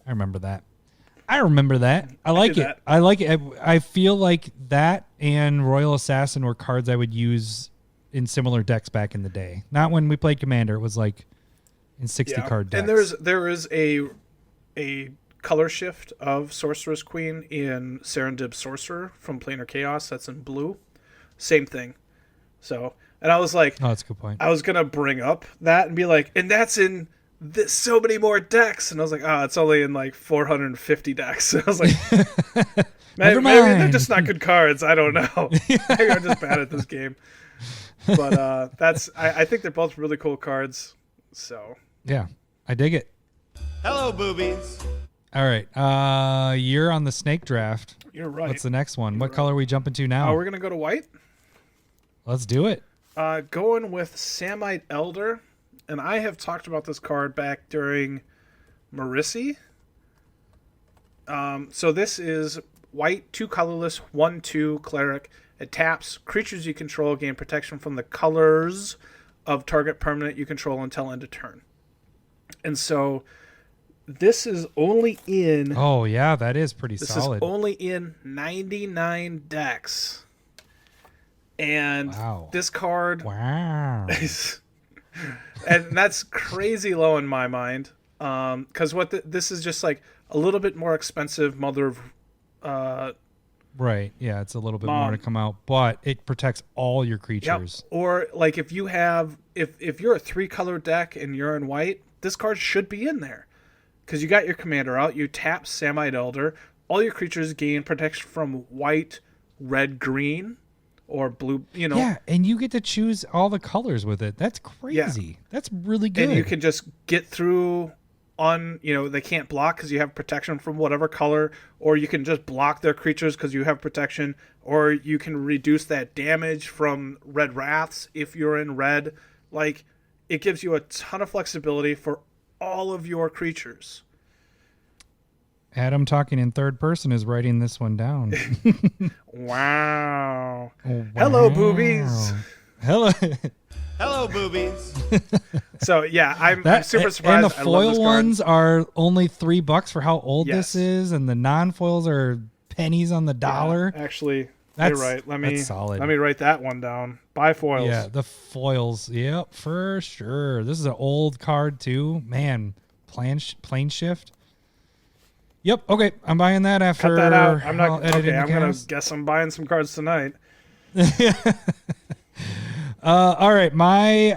I remember that. I like do it. that. I like it. I feel like that and Royal Assassin were cards I would use in similar decks back in the day. Not when we played Commander. It was like in 60 card decks. And there is a color shift of Sorceress Queen in Serendib Sorcerer from Planar Chaos. That's in blue. Same thing. So, and I was like, Oh, that's a good point. I was gonna bring up that and be like, and that's in so many more decks, and I was like, it's only in like 450 decks. And I was like, Never maybe they're mind. just not good cards. I don't know. Maybe I'm just bad at this game. But I think they're both really cool cards. So Yeah, I dig it. Hello, boobies. All right. You're on the snake draft. you're right. What's the next one? What color are we jumping to now? We're gonna go to white. Let's do it. Going with Samite Elder, and I have talked about this card back during Marisi. So this is white, 2 colorless, 1/2 cleric. It taps. Creatures you control gain protection from the colors of target permanent you control until end of turn. And so this is only in... Oh, yeah, that is pretty This solid. is only in 99 decks. And Wow. this card... Wow. and that's crazy low in my mind. Because this is just like a little bit more expensive Mother of... Right. Yeah, it's a little bit Mom. more to come out, but it protects all your creatures. Or like if you have... If you're a 3-color deck and you're in white, this card should be in there. Because you got your commander out, you tap Samite Elder, all your creatures gain protection from white, red, green, or blue, Yeah, and you get to choose all the colors with it. That's crazy. That's really good. And you can just get through on, they can't block because you have protection from whatever color, or you can just block their creatures because you have protection, or you can reduce that damage from red wraths if you're in red. Like, it gives you a ton of flexibility for all of your creatures. Adam talking in third person is writing this one down. Wow. Oh, Hello, wow. boobies. Hello. Hello, boobies. So yeah, I'm super surprised. And the I love this foil card. ones are only $3 for how old Yes. this is, and the non-foils are pennies on the dollar. Yeah, actually, That's you're right. that's solid. Let me write that one down. Buy foils. Yeah, the foils. Yep, for sure. This is an old card too. Man, plane shift. Yep. Okay, I'm buying that after. Cut that out. I'm not I'll edit okay. in I'm the gonna cast. guess I'm buying some cards tonight. All right, my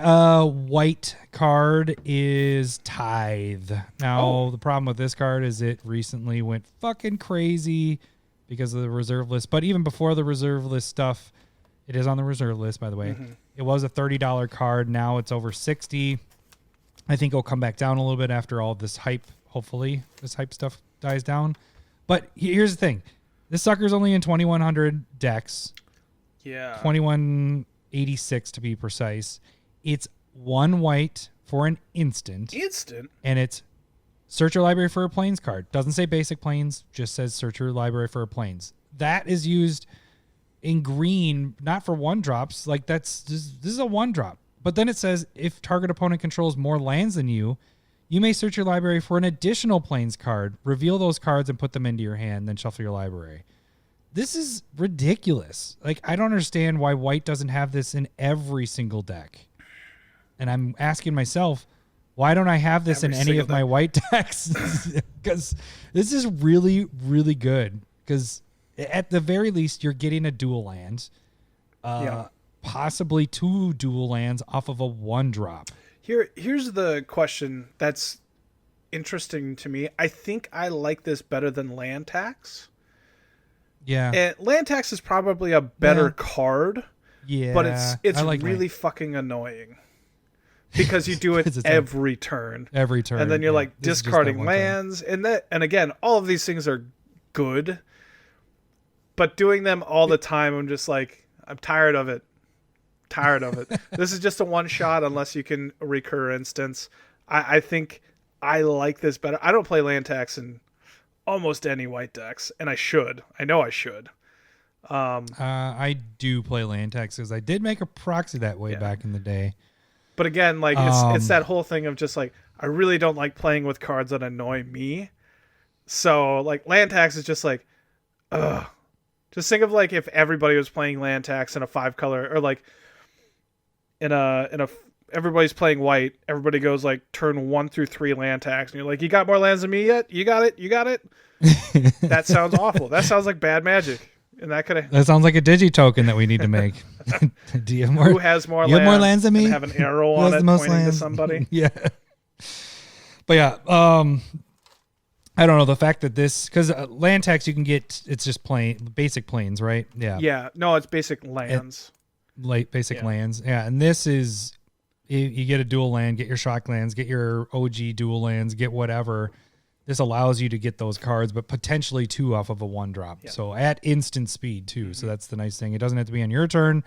white card is Tithe. Now, the problem with this card is it recently went fucking crazy because of the reserve list. But even before the reserve list stuff, it is on the reserve list, by the way. It was a $30 card. Now it's over $60. I think it'll come back down a little bit after all this hype. Hopefully, this hype stuff dies down. But here's the thing: this sucker's only in 2,100 decks. Yeah. 2186 to be precise. It's one white for an instant, and it's search your library for a planes card. Doesn't say basic planes, just says search your library for a planes. That is used in green, not for one drops. Like this is a one drop. But then it says if target opponent controls more lands than you, you may search your library for an additional planes card, reveal those cards and put them into your hand, then shuffle your library. This is ridiculous. Like, I don't understand why white doesn't have this in every single deck. And I'm asking myself, why don't I have this Every in any single of my deck. white decks? Because this is really, really good. Because at the very least, you're getting a dual land. Possibly 2 dual lands off of a 1-drop. Here's the question that's interesting to me. I think I like this better than land tax. Yeah. And land tax is probably a better card, Yeah. but it's I like really fucking annoying because you do it 'Cause it's every turn. every turn. And then you're yeah. like This is just that discarding one time. lands and again, all of these things are good, but doing them all the time, I'm just like, I'm tired of it. This is just a one shot unless you can recur instance. I think I like this better. I don't play land tax in almost any white decks, and I should. I know I should. I do play land tax because I did make a proxy that way back in the day. But again, like it's that whole thing of just like, I really don't like playing with cards that annoy me. So like land tax is just like, ugh. Just think of like if everybody was playing land tax in a 5-color, or like in a everybody's playing white, everybody goes like turn 1 through 3 land tax, and you're like, you got more lands than me yet? You got it? That sounds awful. That sounds like bad magic. And that sounds like a digi token that we need to make. Do you have more? Who has more you lands? have more lands than me? And have an arrow Who on has it the most pointing lands? to somebody. Yeah. But yeah, I don't know the fact that this, because land tax you can get, it's just basic planes, right? Yeah. Yeah. No, it's basic lands. Basic lands. Yeah, and this is you get a dual land, get your shock lands, get your OG dual lands, get whatever. This allows you to get those cards, but potentially 2 off of a 1-drop. Yeah. So at instant speed too. So that's the nice thing. It doesn't have to be on your turn.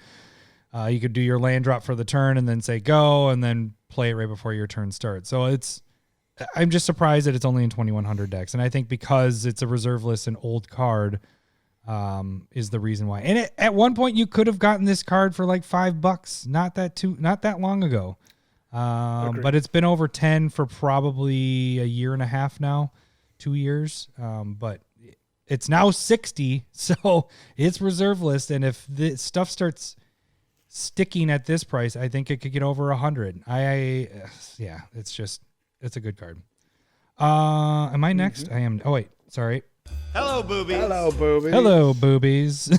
You could do your land drop for the turn and then say go, and then play it right before your turn starts. So I'm just surprised that it's only in 2,100 decks, and I think because it's a reserve list and old card. Is the reason why. And at one point you could have gotten this card for like $5 not that long ago. But it's been over 10 for probably a year and a half now, 2 years. But it's now 60, so it's reserve list, and if the stuff starts sticking at this price, I think it could get over 100. It's a good card. Am I next? I am. Oh wait, sorry. Hello, boobies. Hello, boobies. Hello, boobies.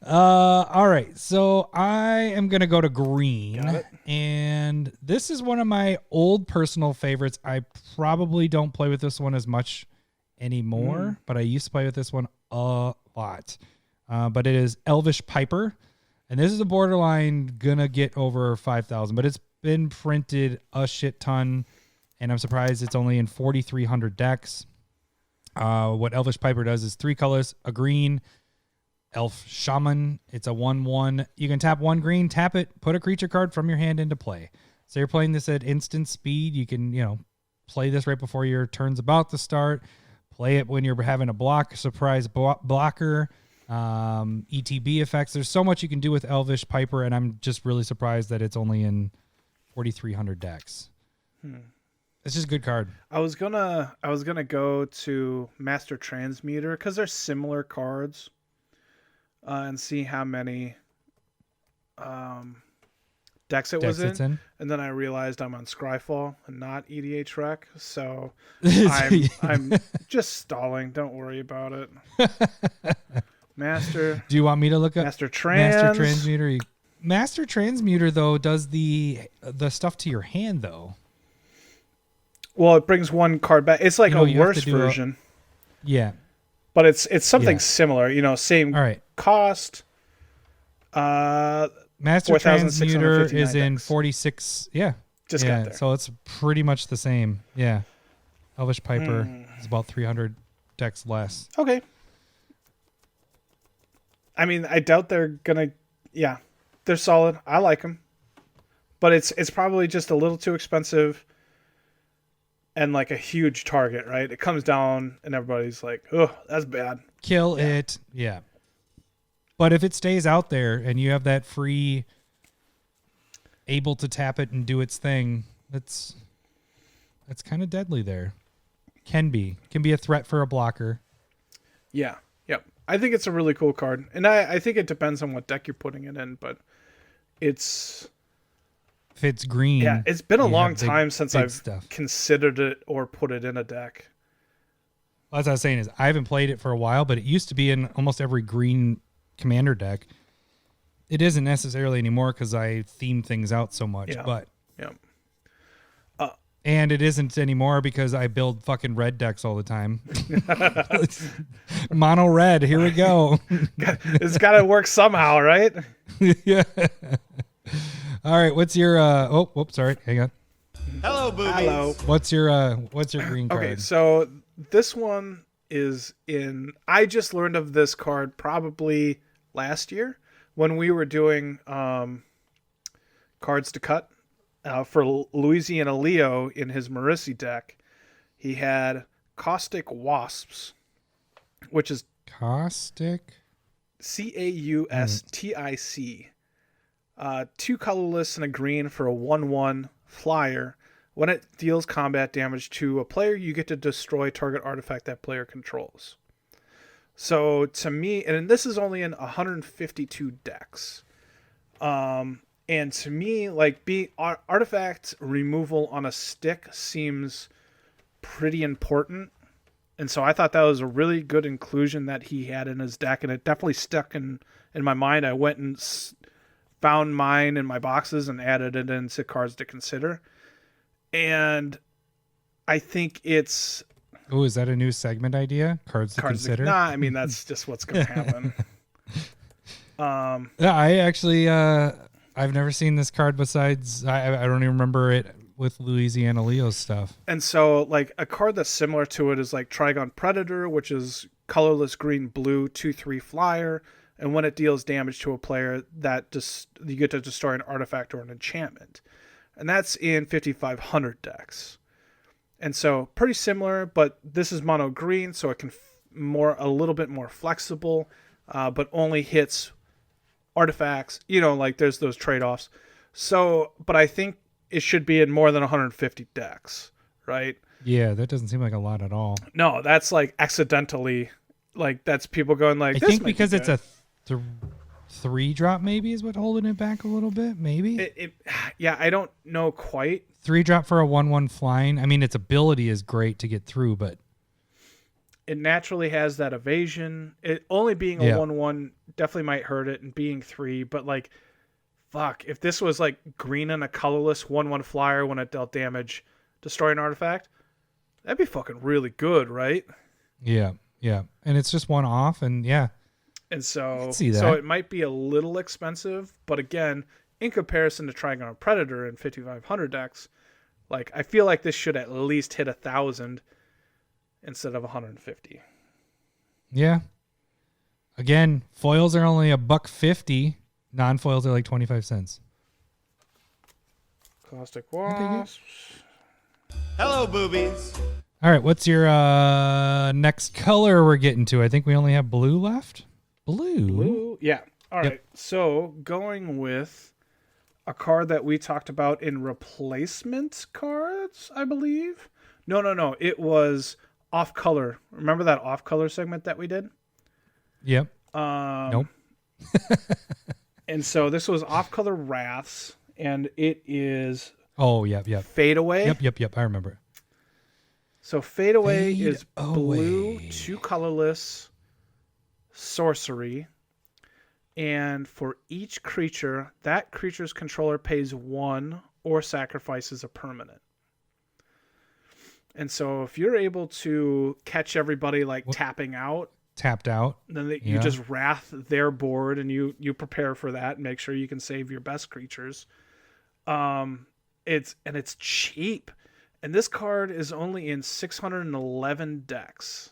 All right, so I am going to go to green. Got it. And this is one of my old personal favorites. I probably don't play with this one as much anymore, but I used to play with this one a lot. But it is Elvish Piper. And this is a borderline going to get over 5,000, but it's been printed a shit ton. And I'm surprised it's only in 4,300 decks. What Elvish Piper does is 3 colors, a green, Elf Shaman. It's a 1/1. You can tap 1 green, tap it, put a creature card from your hand into play. So you're playing this at instant speed. You can, play this right before your turn's about to start. Play it when you're having a surprise blocker. ETB effects. There's so much you can do with Elvish Piper, and I'm just really surprised that it's only in 4,300 decks. It's just a good card. I was gonna go to Master Transmuter because they're similar cards, and see how many decks it was in. And then I realized I'm on Scryfall and not EDH Rec, so I'm just stalling. Don't worry about it. Master. Do you want me to look up Master Transmuter? Master Transmuter though does the stuff to your hand though. Well, it brings one card back. It's like a worse version. Yeah. But it's something similar, same cost. Master Transmuter is in 46. Yeah. Just got there. So it's pretty much the same. Yeah. Elvish Piper is about 300 decks less. Okay. I mean, I doubt they're going to... they're solid. I like them. But it's probably just a little too expensive and like a huge target, right? It comes down and everybody's like, oh, that's bad. Kill it. Yeah. But if it stays out there and you have that free, able to tap it and do its thing, that's kind of deadly there. Can be a threat for a blocker. Yeah. Yep. I think it's a really cool card. And I think it depends on what deck you're putting it in, but if it's green. Yeah, it's been a long time since I've considered it or put it in a deck. Well, as I was saying is I haven't played it for a while, but it used to be in almost every green commander deck. It isn't necessarily anymore because I theme things out so much, but and it isn't anymore because I build fucking red decks all the time. Mono red, here we go. It's got to work somehow, right? Yeah. All right, what's your sorry, hang on. Hello, boobies. Hello. What's your green card? Okay, so this one is in... I just learned of this card probably last year when we were doing cards to cut for Louisiana Leo in his Marissi deck. He had Caustic Wasps, which is Caustic? Caustic. 2 colorless and a green for a 1/1 flyer. When it deals combat damage to a player, you get to destroy target artifact that player controls. So to me, and this is only in 152 decks. And to me, like artifact removal on a stick seems pretty important. And so I thought that was a really good inclusion that he had in his deck, and it definitely stuck in my mind. I went and found mine in my boxes and added it into cards to consider. And I think it's... Oh, is that a new segment idea? Cards to consider? Nah, I mean, that's just what's going to happen. Yeah, I actually... I've never seen this card besides... I don't even remember it with Louisiana Leo stuff. And so, like, a card that's similar to it is like Trigon Predator, which is colorless green-blue, 2/3 flyer. And when it deals damage to a player, you get to destroy an artifact or an enchantment. And that's in 5,500 decks. And so pretty similar, but this is mono green, so it can a little bit more flexible, but only hits artifacts. Like there's those trade-offs. So, but I think it should be in more than 150 decks, right? Yeah, that doesn't seem like a lot at all. No, that's like accidentally, like that's people going like, I think because it's a 3-drop maybe is what holding it back a little bit, maybe? Yeah, I don't know quite. 3-drop for a 1/1 flying. I mean, its ability is great to get through, but... It naturally has that evasion. It only being a 1/1 definitely might hurt it, and being 3, but like, fuck, if this was like green and a colorless 1/1 flyer when it dealt damage, destroy an artifact, that'd be fucking really good, right? Yeah. And it's just one off, and yeah. And so it might be a little expensive, but again, in comparison to Trigon Predator in 5,500 decks, like I feel like this should at least hit 1,000 instead of 150. Yeah. Again, foils are only $1.50. Non-foils are like 25 cents. Caustic Wasps. Hello, boobies. All right, what's your next color we're getting to? I think we only have blue left. Blue. Yeah. All right. Yep. So going with a card that we talked about in replacement cards, I believe. No. It was off color. Remember that off color segment that we did? Yep. Nope. And so this was off color Wraths, and it is Yep. Fade Away. Yep. I remember it. So Fade Away Fade is blue, Away. 2 colorless sorcery. And for each creature, that creature's controller pays 1 or sacrifices a permanent. And so if you're able to catch everybody tapping out, Tapped out. then you just wrath their board and you prepare for that and make sure you can save your best creatures. It's cheap. And this card is only in 611 decks.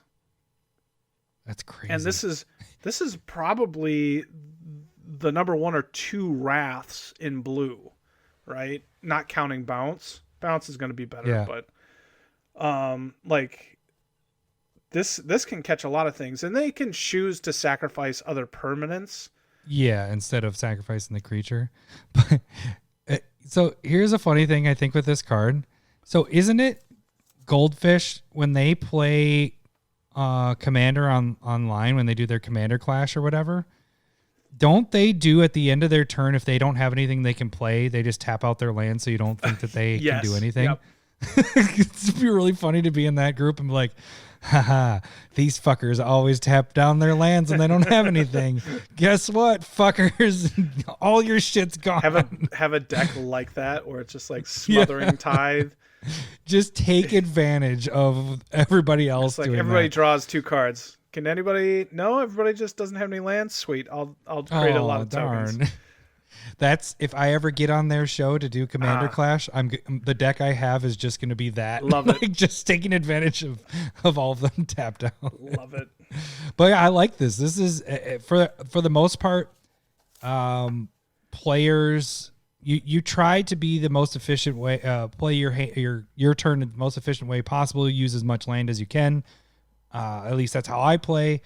That's crazy. And this is probably the number 1 or 2 Wraths in blue, right? Not counting Bounce. Bounce is going to be better, but this can catch a lot of things, and they can choose to sacrifice other permanents. Yeah, instead of sacrificing the creature. But so here's a funny thing I think with this card. So isn't it Goldfish when they play Commander online, when they do their Commander Clash or whatever? Don't they do at the end of their turn, if they don't have anything they can play, they just tap out their land so you don't think that they can do anything? Yep. It'd be really funny to be in that group and be like, haha, these fuckers always tap down their lands and they don't have anything. Guess what, fuckers? All your shit's gone. Have a deck like that, or it's just like Smothering Tithe. Just take advantage of everybody else. It's like doing everybody that. draws 2 cards. Can anybody? No, everybody just doesn't have any lands. Sweet, I'll create a lot of tokens. That's if I ever get on their show to do Commander Clash, the deck I have is just going to be that. Love it. Just taking advantage of all of them tapped out. Love it. But yeah, I like this. This is for the most part, players. You try to be the most efficient way. Play your turn in the most efficient way possible. Use as much land as you can. At least that's how I play.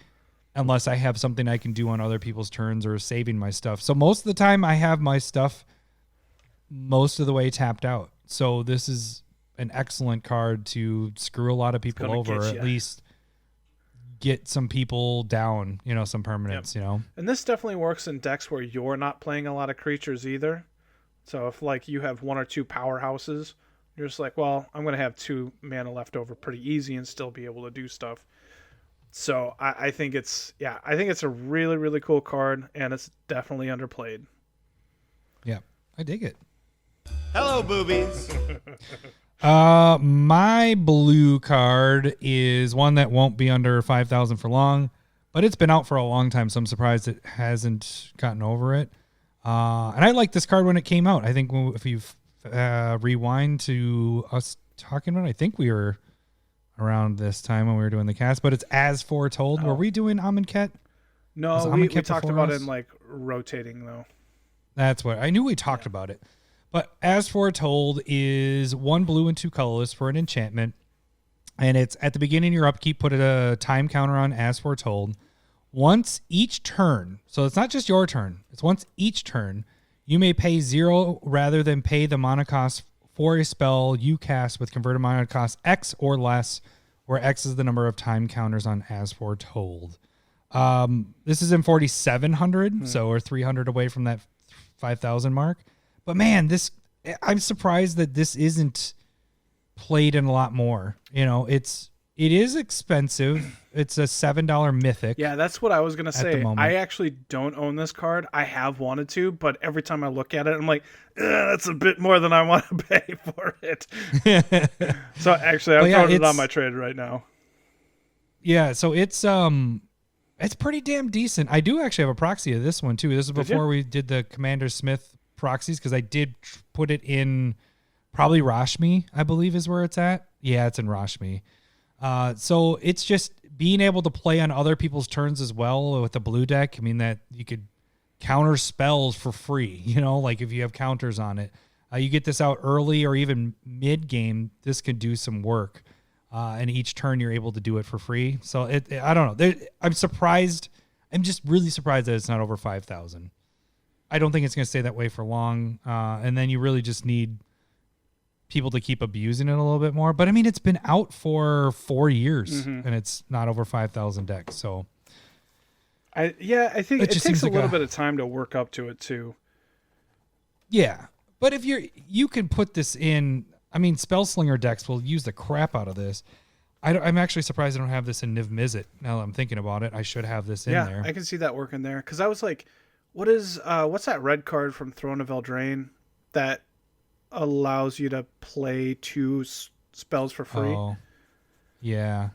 Unless I have something I can do on other people's turns or saving my stuff. So most of the time I have my stuff most of the way tapped out. So this is an excellent card to screw a lot of people over, or at least get some people down, some permanents, And this definitely works in decks where you're not playing a lot of creatures either. So if you have 1 or 2 powerhouses, you're just like, well, I'm going to have 2 mana left over pretty easy and still be able to do stuff. So I think it's a really, really cool card, and it's definitely underplayed. Yeah, I dig it. Hello, boobies. My blue card is one that won't be under 5,000 for long, but it's been out for a long time, so I'm surprised it hasn't gotten over it. And I liked this card when it came out. I think if you rewind to us talking about it, I think we were around this time when we were doing the cast, but it's As Foretold. Were we doing Amonkhet? No, we talked about it in rotating though. That's what I knew. We talked about it, but As Foretold is 1 blue and 2 colorless for an enchantment, and it's at the beginning of your upkeep. Put a time counter on As Foretold. Once each turn, so it's not just your turn. It's once each turn, you may pay 0 rather than pay the mana cost for a spell you cast with converted mana cost X or less, where X is the number of time counters on As Foretold. This is in 4,700, so we're 300 away from that 5,000 mark. But man, I'm surprised that this isn't played in a lot more. It is expensive. It's a $7 mythic. Yeah, that's what I was gonna say. moment. I actually don't own this card. I have wanted to, but every time I look at it, I'm like, that's a bit more than I want to pay for it. So actually, I'm throwing it on my trade right now. Yeah, so it's pretty damn decent. I do actually have a proxy of this one too. This is before we did the CommanderSmiths proxies, because I did put it in probably Rashmi, I believe is where it's at. Yeah, it's in Rashmi. So it's just being able to play on other people's turns as well with the blue deck. I mean, that you could counter spells for free, if you have counters on it. You get this out early or even mid game, this could do some work. And each turn you're able to do it for free. So I don't know. I'm surprised. I'm just really surprised that it's not over 5,000. I don't think it's going to stay that way for long. And then you really just need people to keep abusing it a little bit more. But I mean, it's been out for 4 years and it's not over 5,000 decks. So I think it takes a like little bit of time to work up to it too. Yeah. But if you can put this in, I mean, Spellslinger decks will use the crap out of this. I'm actually surprised I don't have this in Niv Mizzet. Now that I'm thinking about it, I should have this in there. Yeah, I can see that working there. Because I was like, what's that red card from Throne of Eldraine that allows you to play 2 spells for free? Oh, yeah.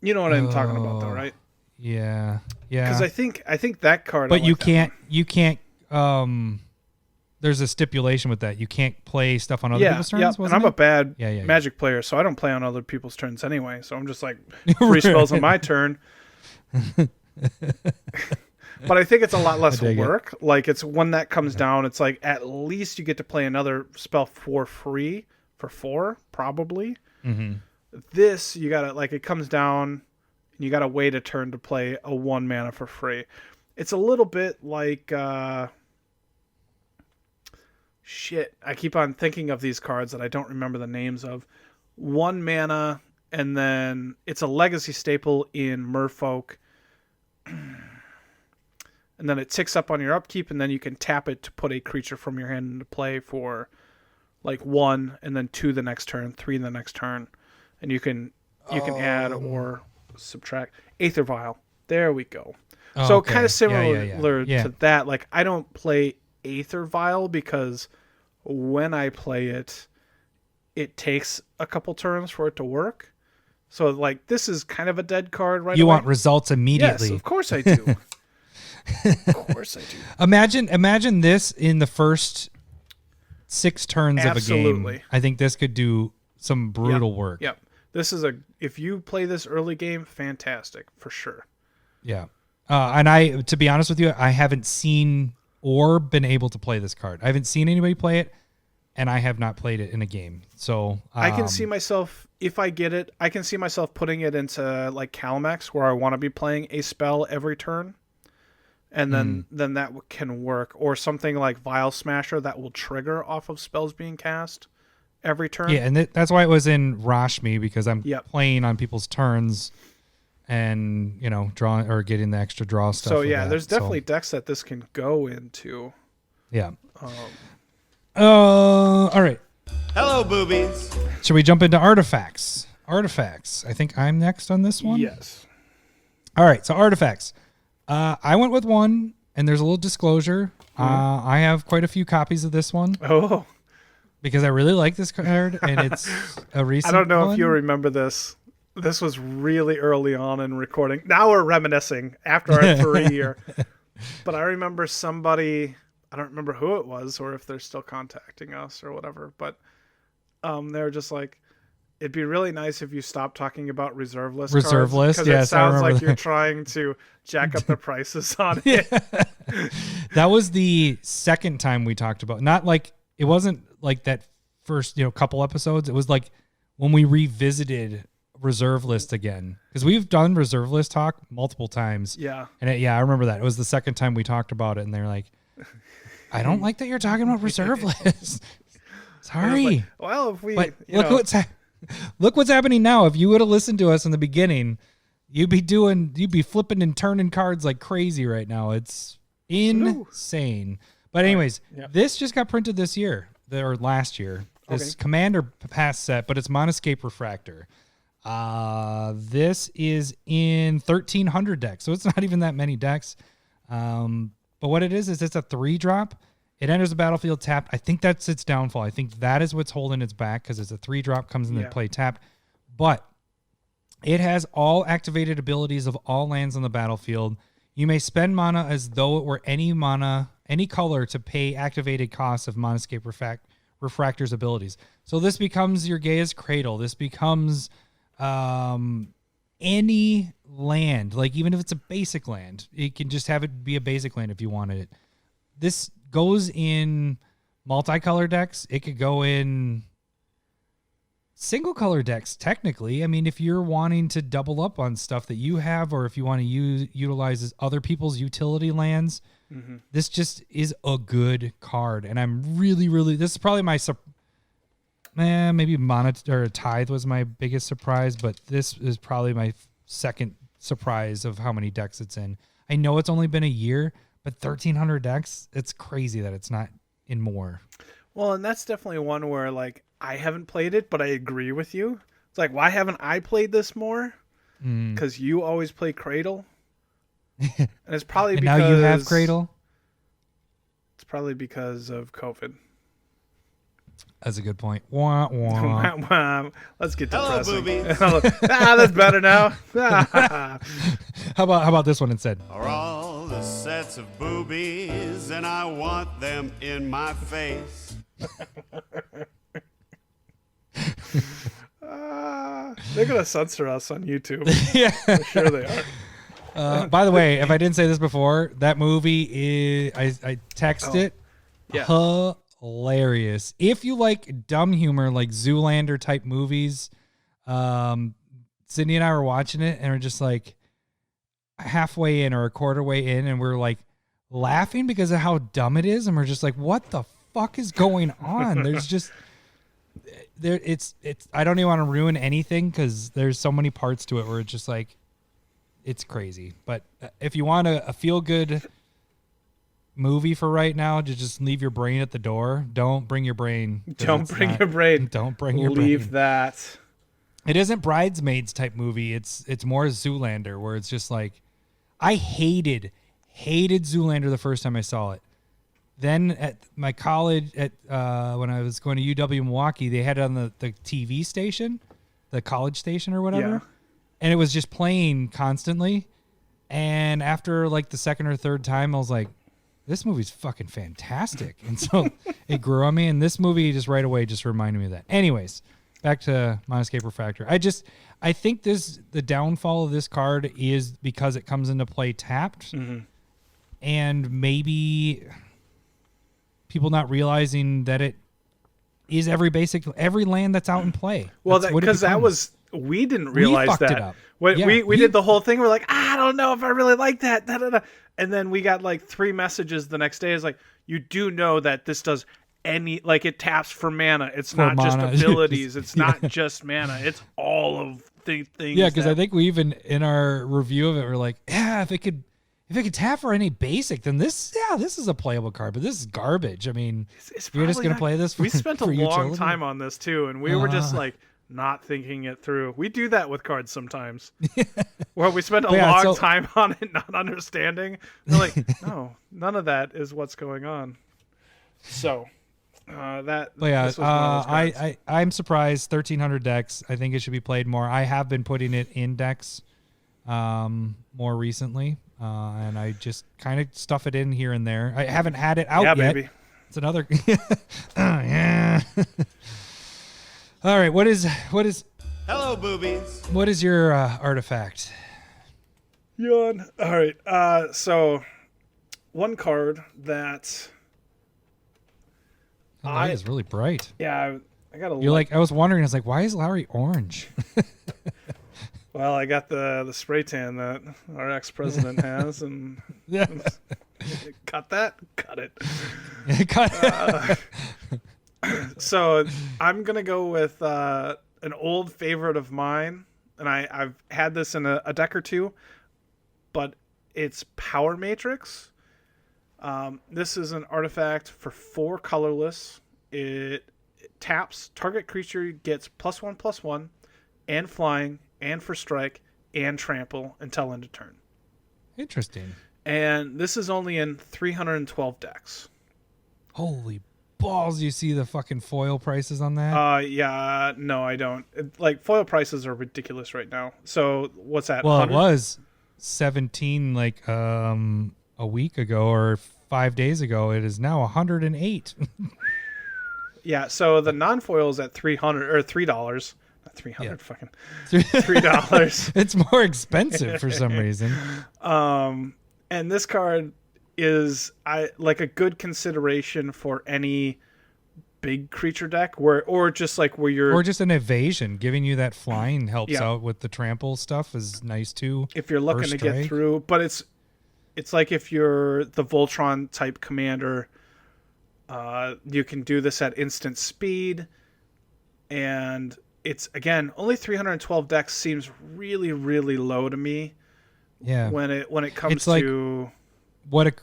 You know what I'm talking about, though, right? Yeah, yeah. Because I think that card. But you can't. There's a stipulation with that. You can't play stuff on other people's turns. Yeah, and I'm a bad Yeah. Magic player, so I don't play on other people's turns anyway. So I'm just like, free spells on my turn. But I think it's a lot less work. Like, it's when that comes down, it's like at least you get to play another spell for free for 4, probably. Mm-hmm. This, you gotta, like, it comes down, and you gotta wait a turn to play a 1 mana for free. It's a little bit like, I keep on thinking of these cards that I don't remember the names of. 1 mana, and then it's a legacy staple in Merfolk. And then it ticks up on your upkeep, and then you can tap it to put a creature from your hand into play for like 1, and then 2 the next turn, 3 the next turn. And you can add or subtract. Aether Vial. There we go. So okay. kind of similar Yeah. to that. Like, I don't play Aether Vial because when I play it, it takes a couple turns for it to work. So, like, this is kind of a dead card right away. You want results immediately. Yes, of course I do. Of course I do. Imagine this in the first 6 turns of a game. I think this could do some brutal work. Yep. This is if you play this early game, fantastic for sure. Yeah. And to be honest with you, I haven't seen or been able to play this card. I haven't seen anybody play it, and I have not played it in a game. So I can see myself, if I get it, I can see myself putting it into like Calmex, where I want to be playing a spell every turn, and then that can work, or something like Vial Smasher that will trigger off of spells being cast every turn. Yeah, and that's why it was in Rashmi, because I'm playing on people's turns. And, drawing or getting the extra draw stuff. So, yeah, there's definitely decks that this can go into. Yeah. All right. Hello, boobies. Should we jump into artifacts? Artifacts. I think I'm next on this one. Yes. All right. So, artifacts. I went with 1, and there's a little disclosure. I have quite a few copies of this one. Oh. Because I really like this card, and it's a recent I don't know one. if you remember this. This was really early on in recording. Now we're reminiscing after our 3 year. But I remember somebody, I don't remember who it was or if they're still contacting us or whatever, but they were just like, it'd be really nice if you stopped talking about reserve list cards. Reserve list, yes. Because it sounds like you're trying to jack up the prices on it. That was the second time we talked about, not like, it wasn't like that first, couple episodes. It was like when we revisited reserve list again, because we've done reserve list talk multiple times. Yeah. And I remember that. It was the second time we talked about it, and they're like, I don't like that you're talking about reserve lists. Sorry. Like, well, if we look what's happening now. If you would have listened to us in the beginning, you'd be flipping and turning cards like crazy right now. It's insane. But anyways, this just got printed this year or last year. This Commander Pass set, but it's Monoscape Refractor. This is in 1,300 decks, so it's not even that many decks. But what it is it's a 3-drop. It enters the battlefield tapped. I think that's its downfall. I think that is what's holding its back, because it's a 3-drop, comes into play tapped. But it has all activated abilities of all lands on the battlefield. You may spend mana as though it were any color to pay activated costs of Monoscape Refractor's abilities. So this becomes your Gaia's Cradle. This becomes any land, like even if it's a basic land, it can just have it be a basic land if you wanted it. This goes in multicolor decks. It could go in single color decks, technically. I mean, if you're wanting to double up on stuff that you have, or if you want to utilize other people's utility lands, this just is a good card. And I'm really, really, this is probably my, maybe or Tithe was my biggest surprise, but this is probably my second surprise of how many decks it's in. I know it's only been a year, but 1,300 decks, it's crazy that it's not in more. Well, and that's definitely one where, like, I haven't played it, but I agree with you. It's like, why haven't I played this more? Because you always play Cradle. And it's probably and because... now you have Cradle? It's probably because of COVID. That's a good point. Wah, wah. Let's get to Hello, boobies. That's better now. How about this one instead? Are all the sets of boobies, and I want them in my face. They're going to censor us on YouTube. Yeah. I'm sure they are. By the way, if I didn't say this before, that movie is, I texted it. Yeah. Hilarious. If you like dumb humor, like Zoolander type movies, Sydney and I were watching it and we're just like halfway in or a quarter way in, and we're like laughing because of how dumb it is, and we're just like, what the fuck is going on? There's just it's I don't even want to ruin anything because there's so many parts to it where it's just like, it's crazy. But if you want a feel good movie for right now, to just leave your brain at the door. Don't bring your brain. Don't bring your brain. Don't bring your Leave brain. that. It isn't Bridesmaids type movie. It's more Zoolander, where it's just like, I hated Zoolander the first time I saw it. Then at my college, when I was going to UW Milwaukee, they had it on the TV station, the college station or whatever. Yeah. And it was just playing constantly. And after like the second or third time, I was like, this movie's fucking fantastic. And so it grew on me. And this movie just right away just reminded me of that. Anyways, back to Monoscape Refractor. I think the downfall of this card is because it comes into play tapped. Mm-hmm. And maybe people not realizing that it is every land that's out in play. Well, because we didn't realize fucked that. It up. We did the whole thing. We're like, I don't know if I really like that. Da, da, da. And then we got like 3 messages the next day. It's like, you do know that this does it taps for mana. It's not just abilities. It's not just mana. It's all of the things. Yeah, because I think we even, in our review of it, we're like, yeah, if it could tap for any basic, then this is a playable card, but this is garbage. I mean, you're just going to play this for we spent a long utility? time on this too, and we were just like, not thinking it through. We do that with cards sometimes. Where we spend a long time on it, not understanding. We're like, no, none of that is what's going on. So that. But yeah, I'm surprised. 1,300 decks. I think it should be played more. I have been putting it in decks more recently, and I just kind of stuff it in here and there. I haven't had it out yet. Baby. It's another. Yeah. All right, what is Hello, boobies. What is your artifact? Yawn. All right. So one card that The light is really bright. Yeah, I got a. You're like, I was wondering. I was like, why is Lowery orange? Well, I got the spray tan that our ex-president has, and Yeah. cut it. Cut. So I'm gonna go with an old favorite of mine, and I've had this in a deck or two, but it's Power Matrix. This is an artifact for 4 colorless. It taps, target creature gets +1/+1, and flying, and for strike, and trample until end of turn. Interesting. And this is only in 312 decks. Holy balls! You see the fucking foil prices on that? Yeah, no, I don't. Foil prices are ridiculous right now. So what's that? Well, 100? it was 17 a week ago or 5 days ago. It is now 108. Yeah, so the non-foil is at $300 or $3. Not 300, Yeah. fucking $3. It's more expensive for some reason. And this card is a good consideration for any big creature deck or just like where you're, or just an evasion. Giving you that flying helps Yeah. out with the trample stuff is nice too. if you're looking First to get strike. through, but it's like if you're the Voltron type commander, you can do this at instant speed, and it's again only 312 decks seems really really low to me Yeah. when it comes It's like- to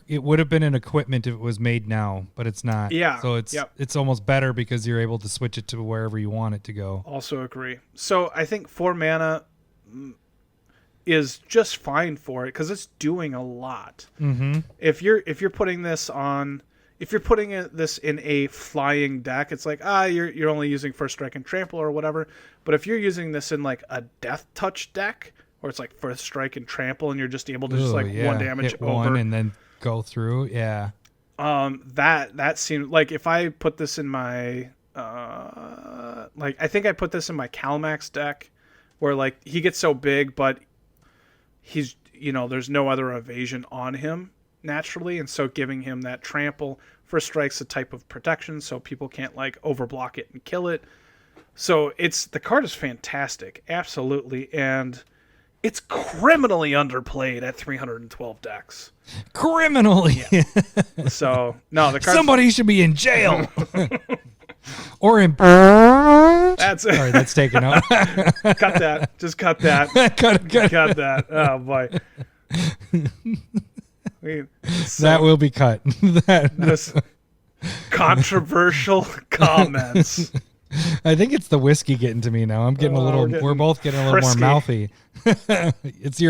It would have been an equipment if it was made now, but it's not. Yeah, So it's almost better because you're able to switch it to wherever you want it to go. also agree. So I think 4 mana is just fine for it because it's doing a lot. Mm-hmm. If you're putting this in a flying deck, it's like you're only using first strike and trample or whatever. But if you're using this in like a death touch deck, or it's like first strike and trample, and you're just able to just like one damage hit over one and then go through. Yeah. that seems like if I put this in my like I think I put this in my Calmax deck, where like he gets so big, but he's there's no other evasion on him naturally, and so giving him that trample first strike's a type of protection, so people can't like overblock it and kill it. So the card is fantastic, absolutely, and it's criminally underplayed at 312 decks. Criminally. So no, the card. Somebody should be in jail. Or in. Sorry, That's that's taken out. cut that. Just cut that. cut. Cut that. Oh boy. That will be cut. This controversial comments. I think it's the whiskey getting to me now. I'm getting a little. We're both getting a little frisky. more mouthy. It's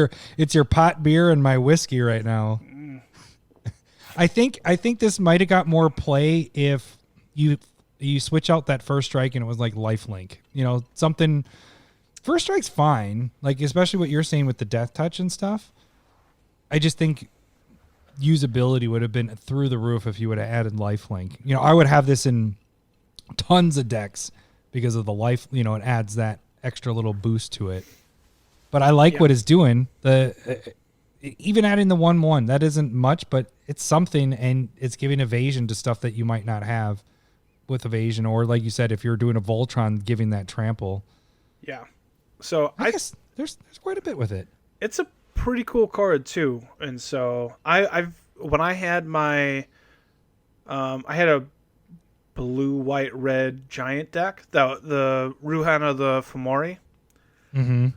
your pot beer and my whiskey right now. I think this might have got more play if you switch out that first strike and it was like lifelink. Something. First strike's fine, like especially what you're saying with the death touch and stuff. I just think usability would have been through the roof if you would have added lifelink. I would have this in tons of decks because of the life. It adds that extra little boost to it. But I like what it's doing. Even adding the 1/1, that isn't much, but it's something, and it's giving evasion to stuff that you might not have with evasion, or like you said, if you're doing a Voltron, giving that trample. Yeah. So I guess there's quite a bit with it. it's a pretty cool card too, and so when I had my I had a blue white red giant deck, the Ruhana the Fomori. Mm-hmm.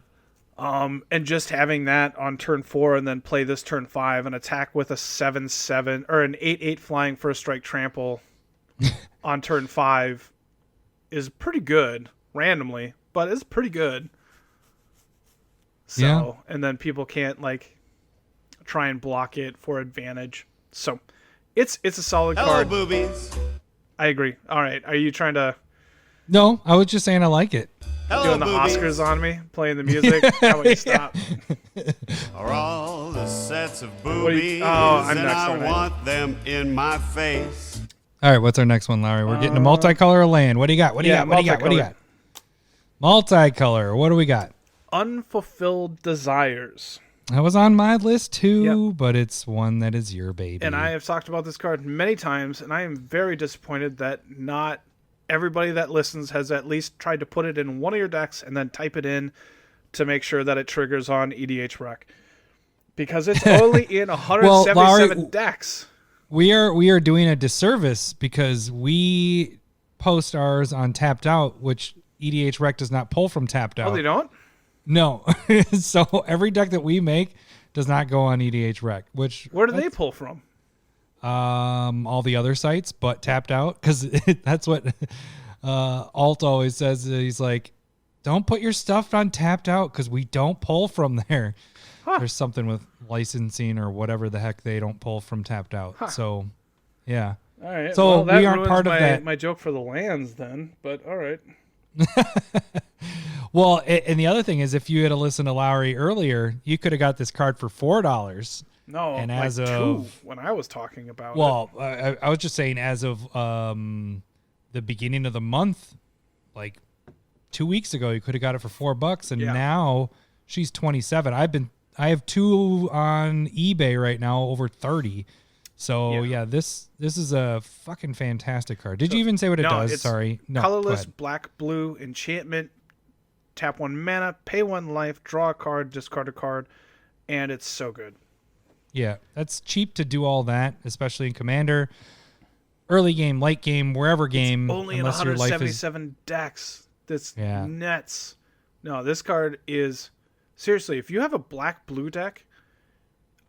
And just having that on turn 4 and then play this turn 5 and attack with a 7/7 or an 8/8 flying first strike trample on turn 5 is pretty good randomly, but it's pretty good. So, Yeah. and then people can't like try and block it for advantage. So, it's a solid Hello, card. boobies. I agree. All right, are you trying to No, I was just saying I like it. Hello, doing the boobies. Oscars on me, playing the music? How about you stop? Are all the sets of do you- boobies, I'm and next, I aren't I? want them in my face. All right, what's our next one, Lowery? We're getting a multicolor land. What do you got? What do you yeah, got? What do you got? What do you got? Multicolor. What do we got? Unfulfilled desires. That was on my list too, Yep. but it's one that is your baby. And I have talked about this card many times, and I am very disappointed that not everybody that listens has at least tried to put it in one of your decks and then type it in to make sure that it triggers on EDH Rec. Because it's only in 177 Lowery, decks. We are doing a disservice because we post ours on Tapped Out, which EDH Rec does not pull from Tapped Out. Oh, they don't? No. So every deck that we make does not go on EDH Rec, which Where do they pull from? all the other sites, but Tapped Out, because that's what Alt always says. He's like, don't put your stuff on Tapped Out because we don't pull from there. There's something with licensing or whatever the heck they don't pull from Tapped Out. So, yeah. All right. So well, that we aren't ruins part of that. my joke for the lands then, but all right. Well, and the other thing is, if you had to listen to Lowery earlier, you could have got this card for $4. No, And like as 2 of- when I was talking about it. Well, I was just saying, as of the beginning of the month, like 2 weeks ago, you could have got it for $4, and Yeah. now she's 27. I have 2 on eBay right now over 30. So yeah, this is a fucking fantastic card. Did you even say what it does? It's Sorry. No. colorless, black, blue, enchantment, tap 1 mana, pay 1 life, draw a card, discard a card, and it's so good. Yeah, that's cheap to do all that, especially in Commander. Early game, late game, wherever game. It's only in unless your life 177 decks. That's Yeah. nuts. No, this card is seriously. If you have a black-blue deck,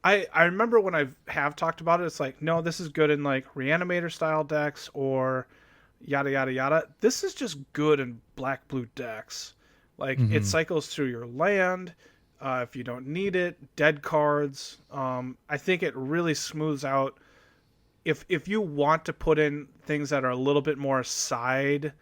I remember when I have talked about it. It's like, no, this is good in like Reanimator style decks or yada yada yada. This is just good in black-blue decks. Like it cycles through your land. If you don't need it, dead cards. I think it really smooths out. If you want to put in things that are a little bit more side,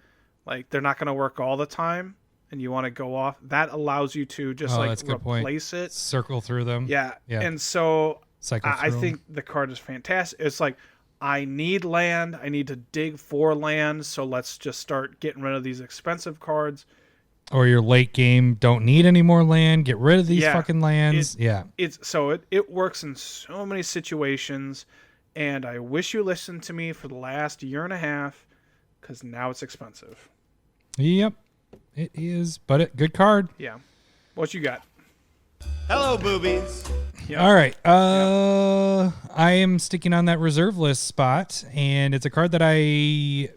like they're not going to work all the time, and you want to go off, that allows you to just replace it. Circle through them. Yeah. And so I think the card is fantastic. It's like, I need land. I need to dig for land. So let's just start getting rid of these expensive cards. Or your late game, don't need any more land. Get rid of these fucking lands. It works in so many situations. And I wish you listened to me for the last year and a half, because now it's expensive. Yep, it is. But good card. Yeah. What you got? Hello, boobies. Yep. All right. I am sticking on that reserve list spot, and it's a card that I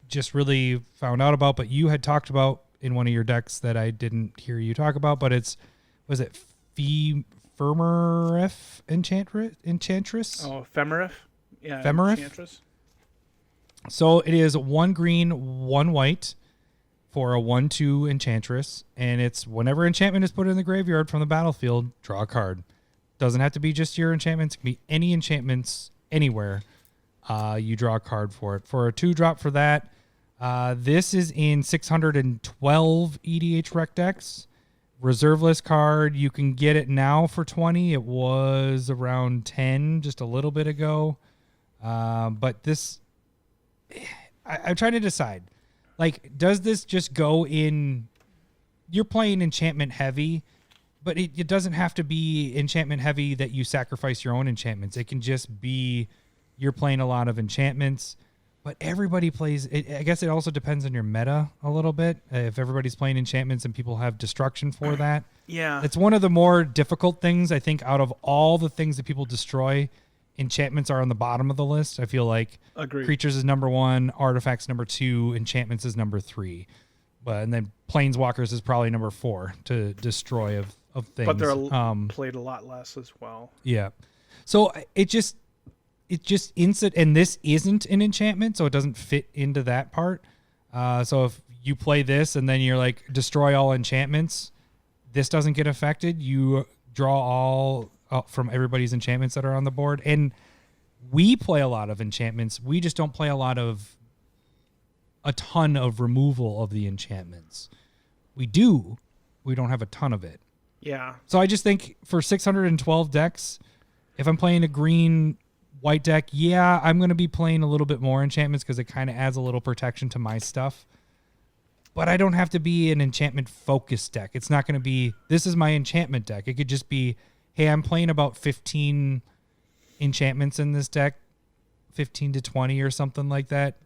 just really found out about, but you had talked about in one of your decks that I didn't hear you talk about. But was it Femeref Enchantress? Oh, Femeref? Yeah. Femeref? Enchantress. So it is 1 green, 1 white for a 1/2 Enchantress, and it's whenever enchantment is put in the graveyard from the battlefield, draw a card. Doesn't have to be just your enchantments. It can be any enchantments anywhere. You draw a card for it. For a 2-drop for that, this is in 612 EDH rec decks. Reserve list card, you can get it now for 20. It was around 10 just a little bit ago. But this, I'm trying to decide. Like, does this just go in? You're playing enchantment heavy, but it doesn't have to be enchantment heavy that you sacrifice your own enchantments. It can just be you're playing a lot of enchantments. But everybody plays. I guess it also depends on your meta a little bit. If everybody's playing enchantments and people have destruction for that, yeah, it's one of the more difficult things. I think out of all the things that people destroy, enchantments are on the bottom of the list. I feel like Agreed. Creatures is number 1, artifacts number 2, enchantments is number 3, and then planeswalkers is probably number 4 to destroy of things. But they're played a lot less as well. Yeah, so it just instant, and this isn't an enchantment, so it doesn't fit into that part. So if you play this and then you're like destroy all enchantments, this doesn't get affected. You draw all from everybody's enchantments that are on the board, and we play a lot of enchantments. We just don't play a ton of removal of the enchantments. We don't have a ton of it. Yeah. So I just think for 612 decks, if I'm playing a green white deck, yeah, I'm going to be playing a little bit more enchantments because it kind of adds a little protection to my stuff. But I don't have to be an enchantment focused deck. It's not going to be, this is my enchantment deck. It could just be, hey, I'm playing about 15 enchantments in this deck, 15 to 20 or something like that.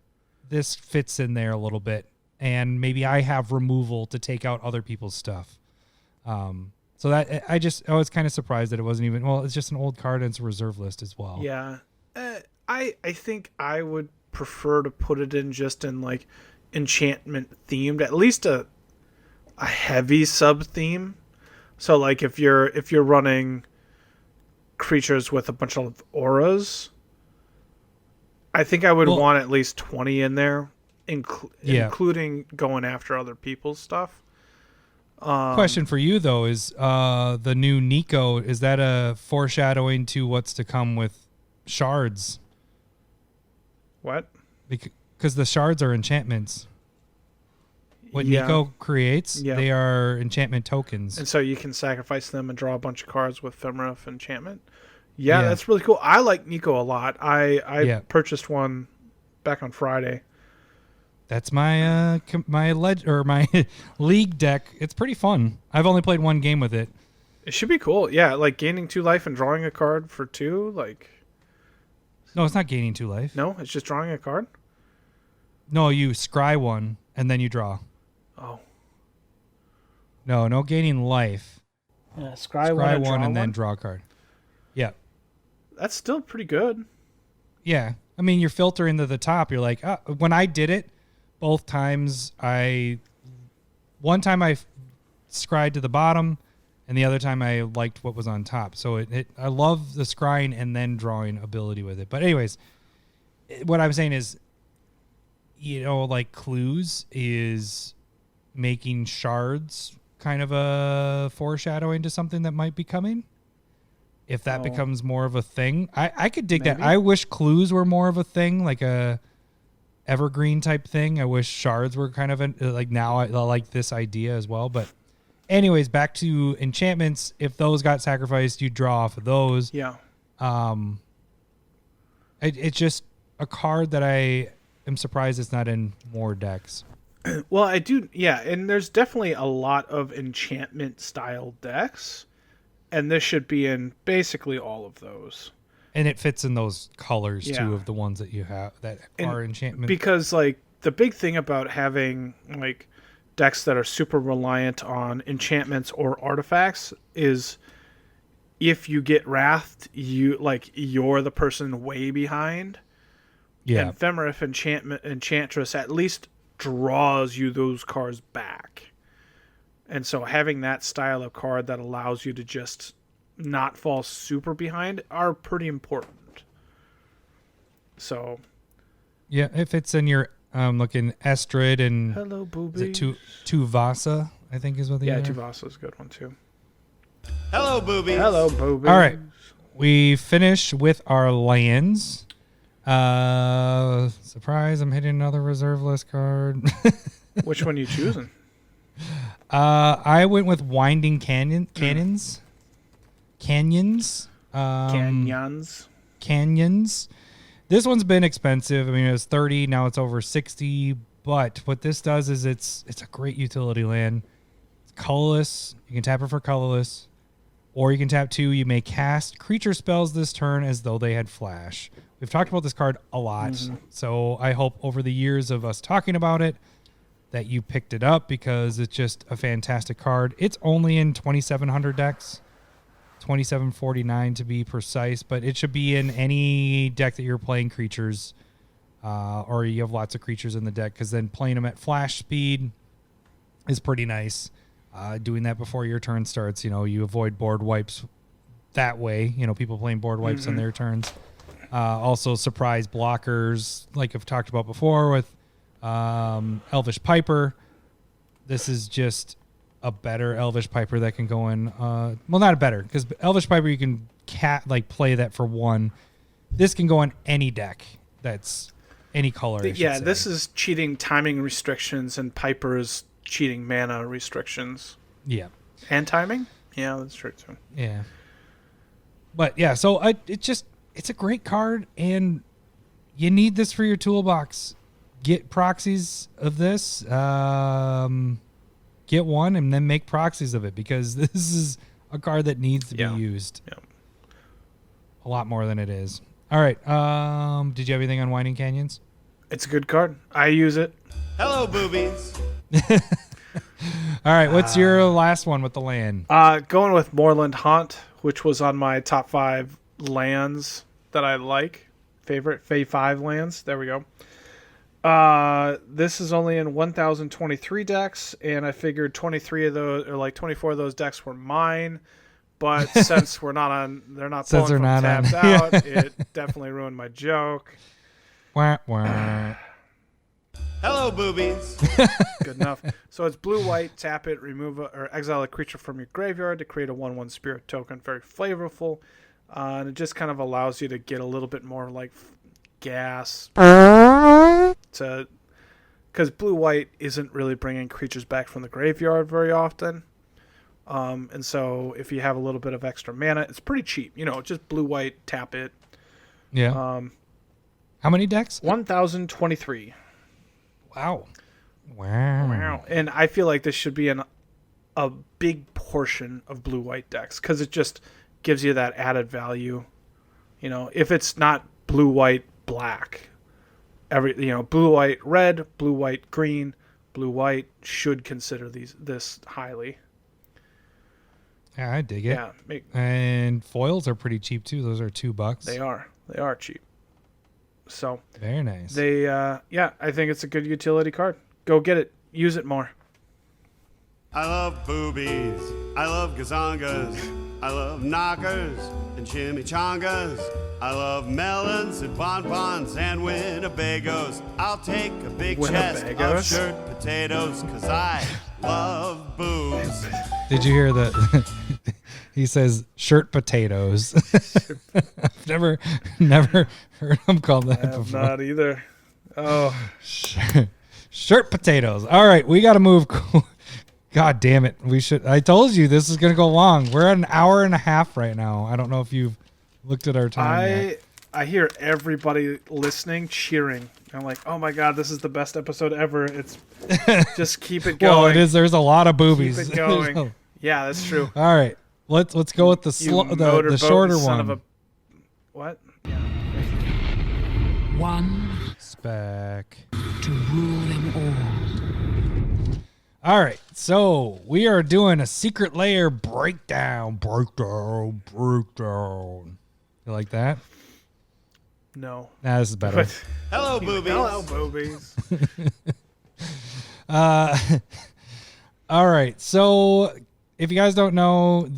This fits in there a little bit. And maybe I have removal to take out other people's stuff. So that I was kind of surprised that it wasn't even, well, it's just an old card and it's a reserve list as well. Yeah. I think I would prefer to put it in just in like enchantment themed, at least a heavy sub theme. So like if you're running creatures with a bunch of auras, I think I would want at least 20 in there, including going after other people's stuff. Question for you though is the new Nico, is that a foreshadowing to what's to come with shards? What? Because the shards are enchantments. What Nico creates, they are enchantment tokens. And so you can sacrifice them and draw a bunch of cards with Femeref enchantment. Yeah, that's really cool. I like Nico a lot. I purchased one back on Friday. That's my my league deck. It's pretty fun. I've only played 1 game with it. It should be cool. Yeah, like gaining 2 life and drawing a card for 2. Like, No, it's not gaining 2 life. No, it's just drawing a card. No, you scry 1 and then you draw. Oh. No gaining life. Yeah, Scry one and then draw a card. Yeah. That's still pretty good. Yeah. I mean, you're filtering to the top. You're like, when I did it, both times one time I scried to the bottom, and the other time I liked what was on top. So I love the scrying and then drawing ability with it. But anyways, what I'm saying is, like clues is making shards kind of a foreshadowing to something that might be coming. If that becomes more of a thing, I could dig that. I wish clues were more of a thing, like a evergreen type thing. I wish shards were kind of now I like this idea as well. But anyways, back to enchantments. If those got sacrificed, you draw off of those. Yeah. It's just a card that I am surprised it's not in more decks. Well, I do. Yeah. And there's definitely a lot of enchantment style decks. And this should be in basically all of those. And it fits in those colors too of the ones that you have that are enchantment. Because like the big thing about having like decks that are super reliant on enchantments or artifacts is if you get wrathed, you're the person way behind. Yeah. And Ephemerif Enchantress at least draws you those cards back. And so having that style of card that allows you to just not fall super behind are pretty important. So, yeah, if it's in your looking Estrid and hello, Boobies. Is it Tuvasa? I think is what they are. Tuvasa is a good one too. Hello, Boobies. Hello, Boobies. All right, we finish with our lands. Surprise! I'm hitting another reserve list card. Which one are you choosing? I went with Winding Canyons. Canyons. This one's been expensive. I mean, it was 30. Now it's over 60. But what this does is it's a great utility land. It's colorless. You can tap it for colorless. Or you can tap 2. You may cast creature spells this turn as though they had flash. We've talked about this card a lot. Mm-hmm. So I hope over the years of us talking about it that you picked it up because it's just a fantastic card. It's only in 2,700 decks. 2749 to be precise, but it should be in any deck that you're playing creatures or you have lots of creatures in the deck, because then playing them at flash speed is pretty nice. Doing that before your turn starts, you avoid board wipes that way. People playing board wipes on their turns. Also surprise blockers, like I've talked about before with Elvish Piper. This is just a better Elvish Piper that can go in. Well, not a better, because Elvish Piper you can play that for 1. This can go in any deck that's any color. This is cheating timing restrictions, and Piper is cheating mana restrictions. Yeah, and timing. Yeah, that's true too. Yeah, but yeah, so it's a great card, and you need this for your toolbox. Get proxies of this. Get one and then make proxies of it, because this is a card that needs to be used a lot more than it is. All right. Did you have anything on Winding Canyons? It's a good card. I use it. Hello, Boobies. All right. What's your last one with the land? Going with Moreland Hunt, which was on my top 5 lands that I like. Favorite Fave 5 lands. There we go. This is only in 1,023 decks, and I figured 23 of those, or like 24 of those decks were mine. But since they're not pulling from tabs out, it definitely ruined my joke. Wah, wah. Hello, Boobies. Good enough. So it's blue-white, tap it, remove or exile a creature from your graveyard to create a 1/1 spirit token. Very flavorful. And it just kind of allows you to get a little bit more like gas because blue-white isn't really bringing creatures back from the graveyard very often. And so if you have a little bit of extra mana, it's pretty cheap. Just blue-white, tap it. Yeah. How many decks? 1,023. Wow. And I feel like this should be a big portion of blue-white decks, because it just gives you that added value. If it's not blue, white, black. Blue, white, red, blue, white, green, blue, white should consider this highly. Yeah, I dig it. Yeah, and foils are pretty cheap too. Those are $2. They are cheap. So very nice. I think it's a good utility card. Go get it. Use it more. I love boobies. I love gazongas. I love knockers and chimichangas. I love melons and bonbons and Winnebagos. I'll take a big chest of shirt potatoes because I love boobs. Did you hear that? He says shirt potatoes. I've never heard him called that before. Not either. Oh. Shirt potatoes. All right, we got to move. God damn it. I told you this is going to go long. We're at an hour and a half right now. I don't know if you've looked at our time yet. I hear everybody listening cheering. I'm like, oh my God, this is the best episode ever. It's just keep it going. Well, it is. There's a lot of boobies. Keep it going. Yeah, that's true. All right. Let's go with the shorter one. What? One Spec to rule them all. All right, so we are doing a Secret Lair breakdown. You like that? No. Nah, this is better. Hello, boobies. Hello, boobies. All right, so if you guys don't know,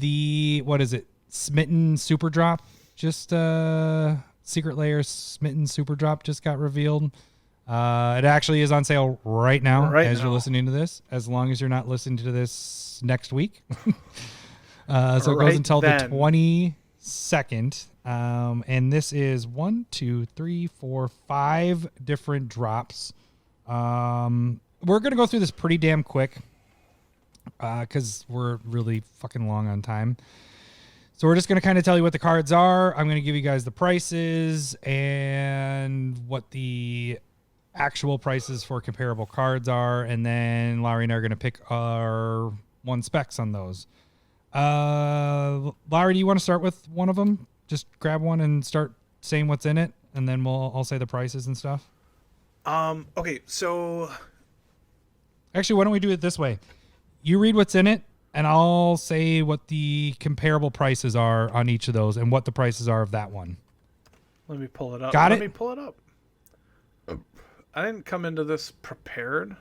Smitten Super Drop, Secret Lair Smitten Super Drop just got revealed. It actually is on sale right now you're listening to this, as long as you're not listening to this next week. So it goes until the 22nd. And this is 5 different drops. We're going to go through this pretty damn quick because we're really fucking long on time. So we're just going to kind of tell you what the cards are. I'm going to give you guys the prices and what the actual prices for comparable cards are, and then Lowery and I are going to pick our one specs on those. Lowery, do you want to start with one of them? Just grab one and start saying what's in it, and then I'll say the prices and stuff. Okay, so actually, why don't we do it this way? You read what's in it, and I'll say what the comparable prices are on each of those and what the prices are of that one. Let me pull it up. Let me pull it up. I didn't come into this prepared.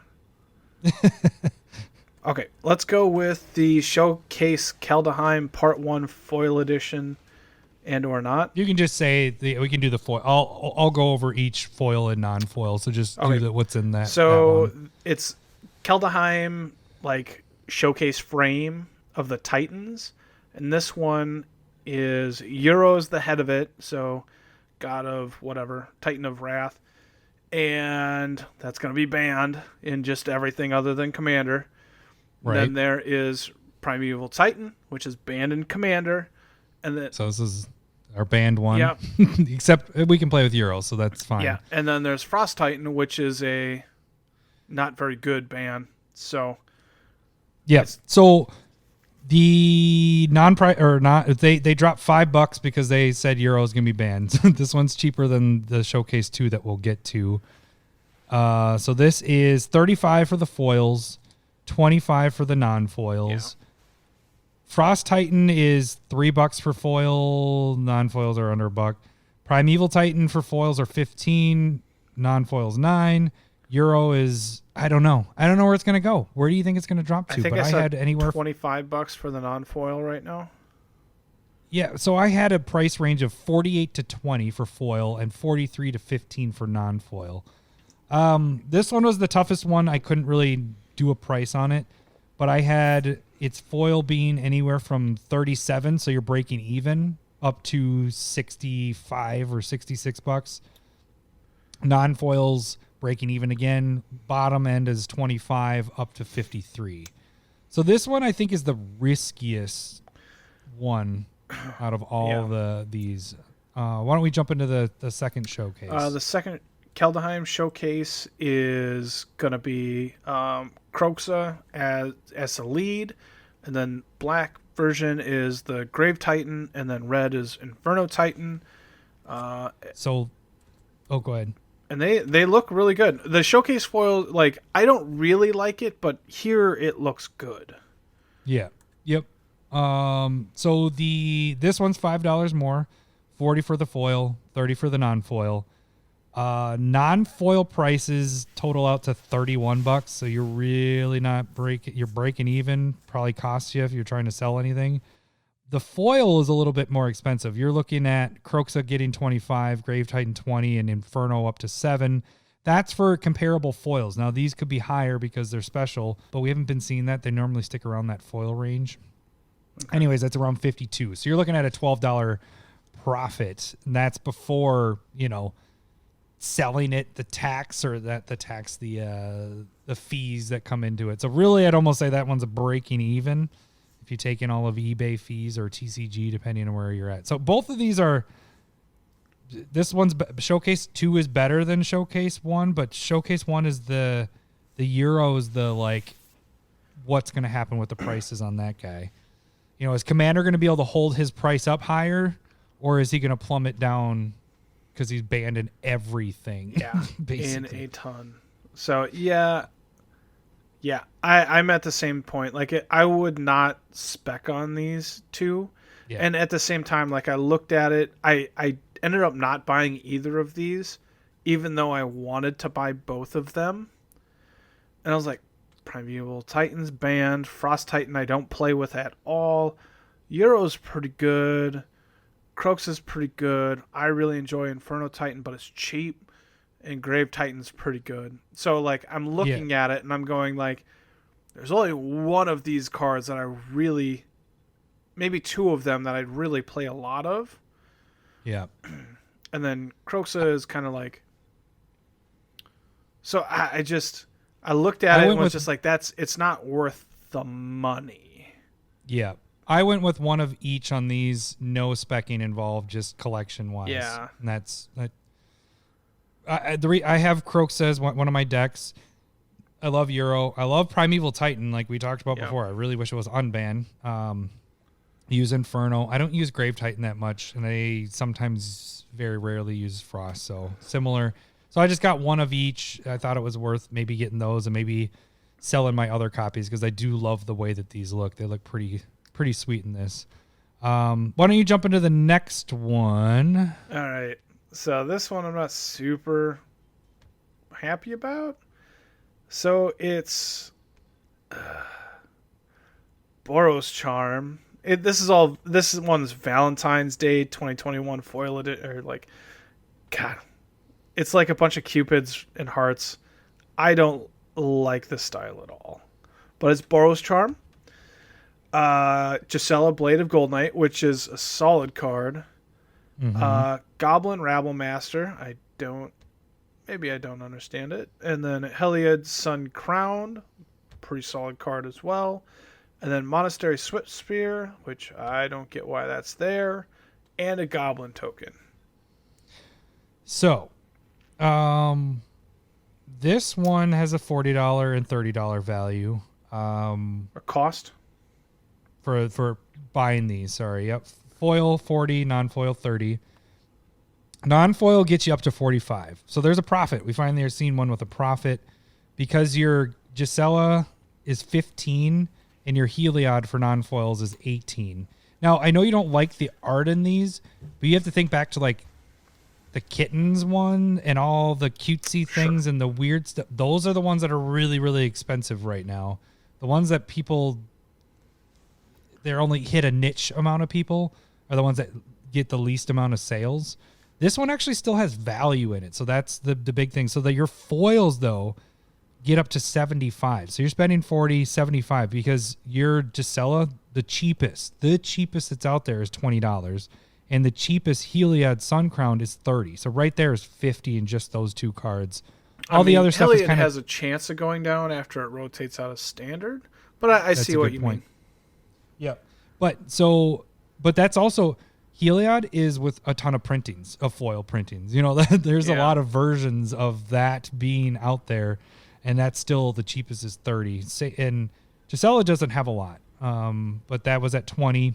Okay, let's go with the Showcase Kaldheim Part 1 Foil Edition and or not. You can just say we can do the foil. I'll go over each foil and non-foil, so just do what's in that. So that one. It's Kaldheim like showcase frame of the Titans, and this one is Euros the head of it, so god of whatever, Titan of Wrath, and that's going to be banned in just everything other than Commander. Right. Then there is Primeval Titan, which is banned in Commander, and then so this is our banned one. Yep. Except we can play with Euros, so that's fine. Yeah, and then there's Frost Titan, which is a not very good ban. So yeah. So the they dropped $5 because they said Euro is gonna be banned. This one's cheaper than the Showcase 2 that we'll get to. So this is $35 for the foils, $25 for the non-foils. Yeah. Frost Titan is $3 for foil. Non-foils are under $1. Primeval Titan for foils are $15. Non-foils $9. Euro is I don't know where it's gonna go. Where do you think it's gonna drop to? I had anywhere $25 for the non-foil right now. Yeah, so I had a price range of $48 to $20 for foil and $43 to $15 for non-foil. This one was the toughest one. I couldn't really do a price on it, but I had its foil being anywhere from $37, so you're breaking even, up to $65 or $66. Non-foils breaking even again. Bottom end is $25 up to $53. So this one I think is the riskiest one out of all these. Why don't we jump into the second showcase? The second Kaldheim showcase is going to be Kroxa as the lead, and then black version is the Grave Titan, and then red is Inferno Titan. So Oh, go ahead. And they look really good. The showcase foil, like, I don't really like it, but here it looks good. Yeah. Yep. So this one's $5 more, 40 for the foil, 30 for the non-foil. Non-foil prices total out to $31, so you're really not you're breaking even. Probably costs you if you're trying to sell anything. The foil is a little bit more expensive. You're looking at Croxa getting 25, Grave Titan 20, and Inferno up to 7. That's for comparable foils. Now, these could be higher because they're special, but we haven't been seeing that. They normally stick around that foil range. Okay. Anyways, that's around 52. So you're looking at a $12 profit, and that's before, selling it, the fees that come into it. So really, I'd almost say that one's a breaking even if you take in all of eBay fees or TCG, depending on where you're at. So both of these are, this one's Showcase 2 is better than Showcase 1, but Showcase 1 is the Euros, what's going to happen with the prices on that guy. Is Commander going to be able to hold his price up higher, or is he going to plummet down because he's banned in everything? Yeah, basically. in a ton. So, yeah, I'm at the same point. I would not spec on these two. Yeah. And at the same time, I looked at it, I ended up not buying either of these, even though I wanted to buy both of them. And I was like, Primeval Titan's banned. Frost Titan I don't play with at all. Euro's pretty good. Croxa's pretty good. I really enjoy Inferno Titan, but it's cheap. And Grave Titan's pretty good. So, I'm looking at it, and I'm going, there's only one of these cards that I really... Maybe two of them that I'd really play a lot of. Yeah. And then Croxa is kind of So, I looked at it and was just it's not worth the money. Yeah. I went with one of each on these, no specking involved, just collection-wise. Yeah. And that's... I have Croxa as one of my decks. I love Euro. I love Primeval Titan, like we talked about before. I really wish it was unbanned. Use Inferno. I don't use Grave Titan that much, and I sometimes very rarely use Frost, so similar. So I just got one of each. I thought it was worth maybe getting those and maybe selling my other copies because I do love the way that these look. They look pretty sweet in this. Why don't you jump into the next one? All right. So this one I'm not super happy about. So it's Boro's Charm. This one's Valentine's Day 2021 foil edition, God. It's like a bunch of cupids and hearts. I don't like this style at all. But it's Boro's Charm. Gisela, Blade of Gold Knight, which is a solid card. Mm-hmm. Goblin Rabble Master. Maybe I don't understand it. And then Heliod Sun Crowned. Pretty solid card as well. And then Monastery Swift Spear, which I don't get why that's there. And a Goblin token. So, this one has a $40 and $30 value. A cost? For buying these, sorry. Yep. Foil 40, non-foil 30. Non-foil gets you up to 45. So there's a profit. We finally are seeing one with a profit because your Gisela is 15 and your Heliod for non-foils is 18. Now, I know you don't like the art in these, but you have to think back to the kittens one and all the cutesy things and the weird stuff. Those are the ones that are really, really expensive right now. The ones that they're only hit a niche amount of people are the ones that get the least amount of sales. This one actually still has value in it. So that's the big thing. So that your foils, though, get up to 75. So you're spending 40, 75 because your Gisela, the cheapest that's out there is $20. And the cheapest Heliod Sun Crowned is 30. So right there is 50 in just those two cards. The other stuff Heliod has a chance of going down after it rotates out of standard. But I see what you mean. Yep. But that's also... Heliod is with a ton of printings, of foil printings. There's a lot of versions of that being out there, and that's still the cheapest is 30. And Gisela doesn't have a lot, but that was at 20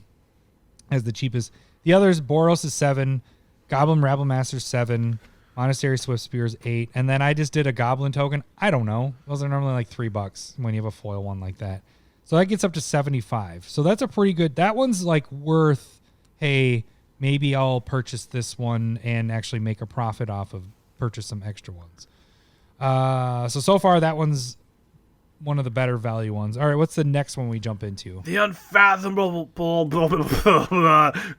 as the cheapest. The others, Boros is 7, Goblin Rabble Master 7, Monastery Swift Spears 8, and then I just did a Goblin token. I don't know. Those are normally like $3 when you have a foil one like that. So that gets up to 75. So that's a pretty good. That one's like worth. Hey, maybe I'll purchase this one and actually make a profit off of purchase some extra ones. So far that one's one of the better value ones. All right, what's the next one we jump into? The unfathomable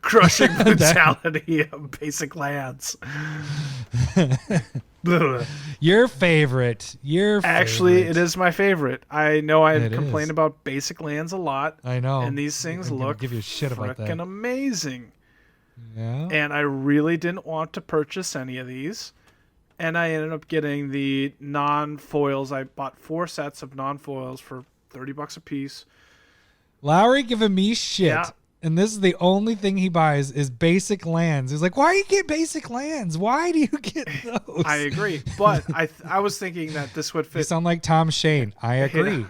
crushing brutality of basic lands. Your favorite. Actually, it is my favorite. I know I complained about basic lands a lot. I know. And these things look give you shit about that. Freaking amazing. Yeah. And I really didn't want to purchase any of these. And I ended up getting the non-foils. I bought 4 sets of non-foils for $30 a piece. Lowery giving me shit. Yeah. And this is the only thing he buys is basic lands. He's like, why do you get basic lands? Why do you get those? I agree. But I was thinking that this would fit. You sound like Tom Shane. I agree.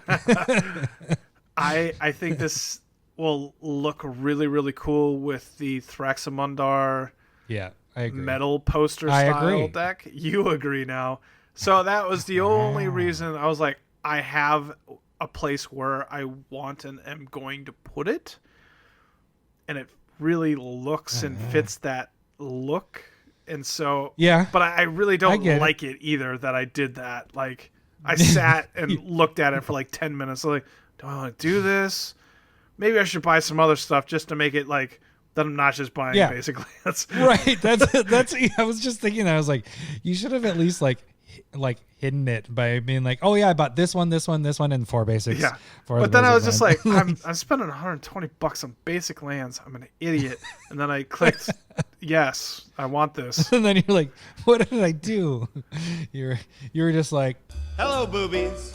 I think this will look really, really cool with the Thraxamundar Yeah, I agree. metal poster style deck. You agree now. So that was the only reason I was like, I have a place where I want and am going to put it. And it really looks and fits that look. And so, yeah, but I really don't like it either that I did that. Like, I sat and looked at it for like 10 minutes. Like, do I want to do this? Maybe I should buy some other stuff just to make it like that I'm not just buying basically. Right. That's I was just thinking that. I was like, you should have at least like hidden it by being like, oh yeah, I bought this one, and 4 basics. Yeah. But then I was just like, I'm spending $120 on basic lands. I'm an idiot. And then I clicked, yes, I want this. And then you're like, what did I do? You were just like, hello, boobies.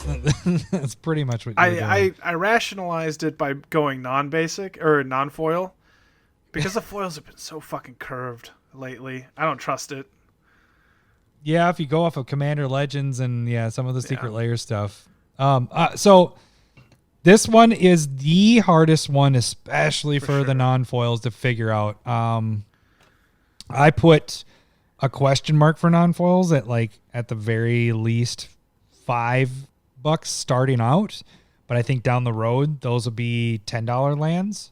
That's pretty much what you were doing. I rationalized it by going non-basic or non-foil because the foils have been so fucking curved lately. I don't trust it. Yeah, if you go off of Commander Legends and some of the Secret Lair stuff. So this one is the hardest one, especially for the non-foils to figure out. I put a question mark for non-foils at the very least $5 starting out, but I think down the road those will be $10 lands.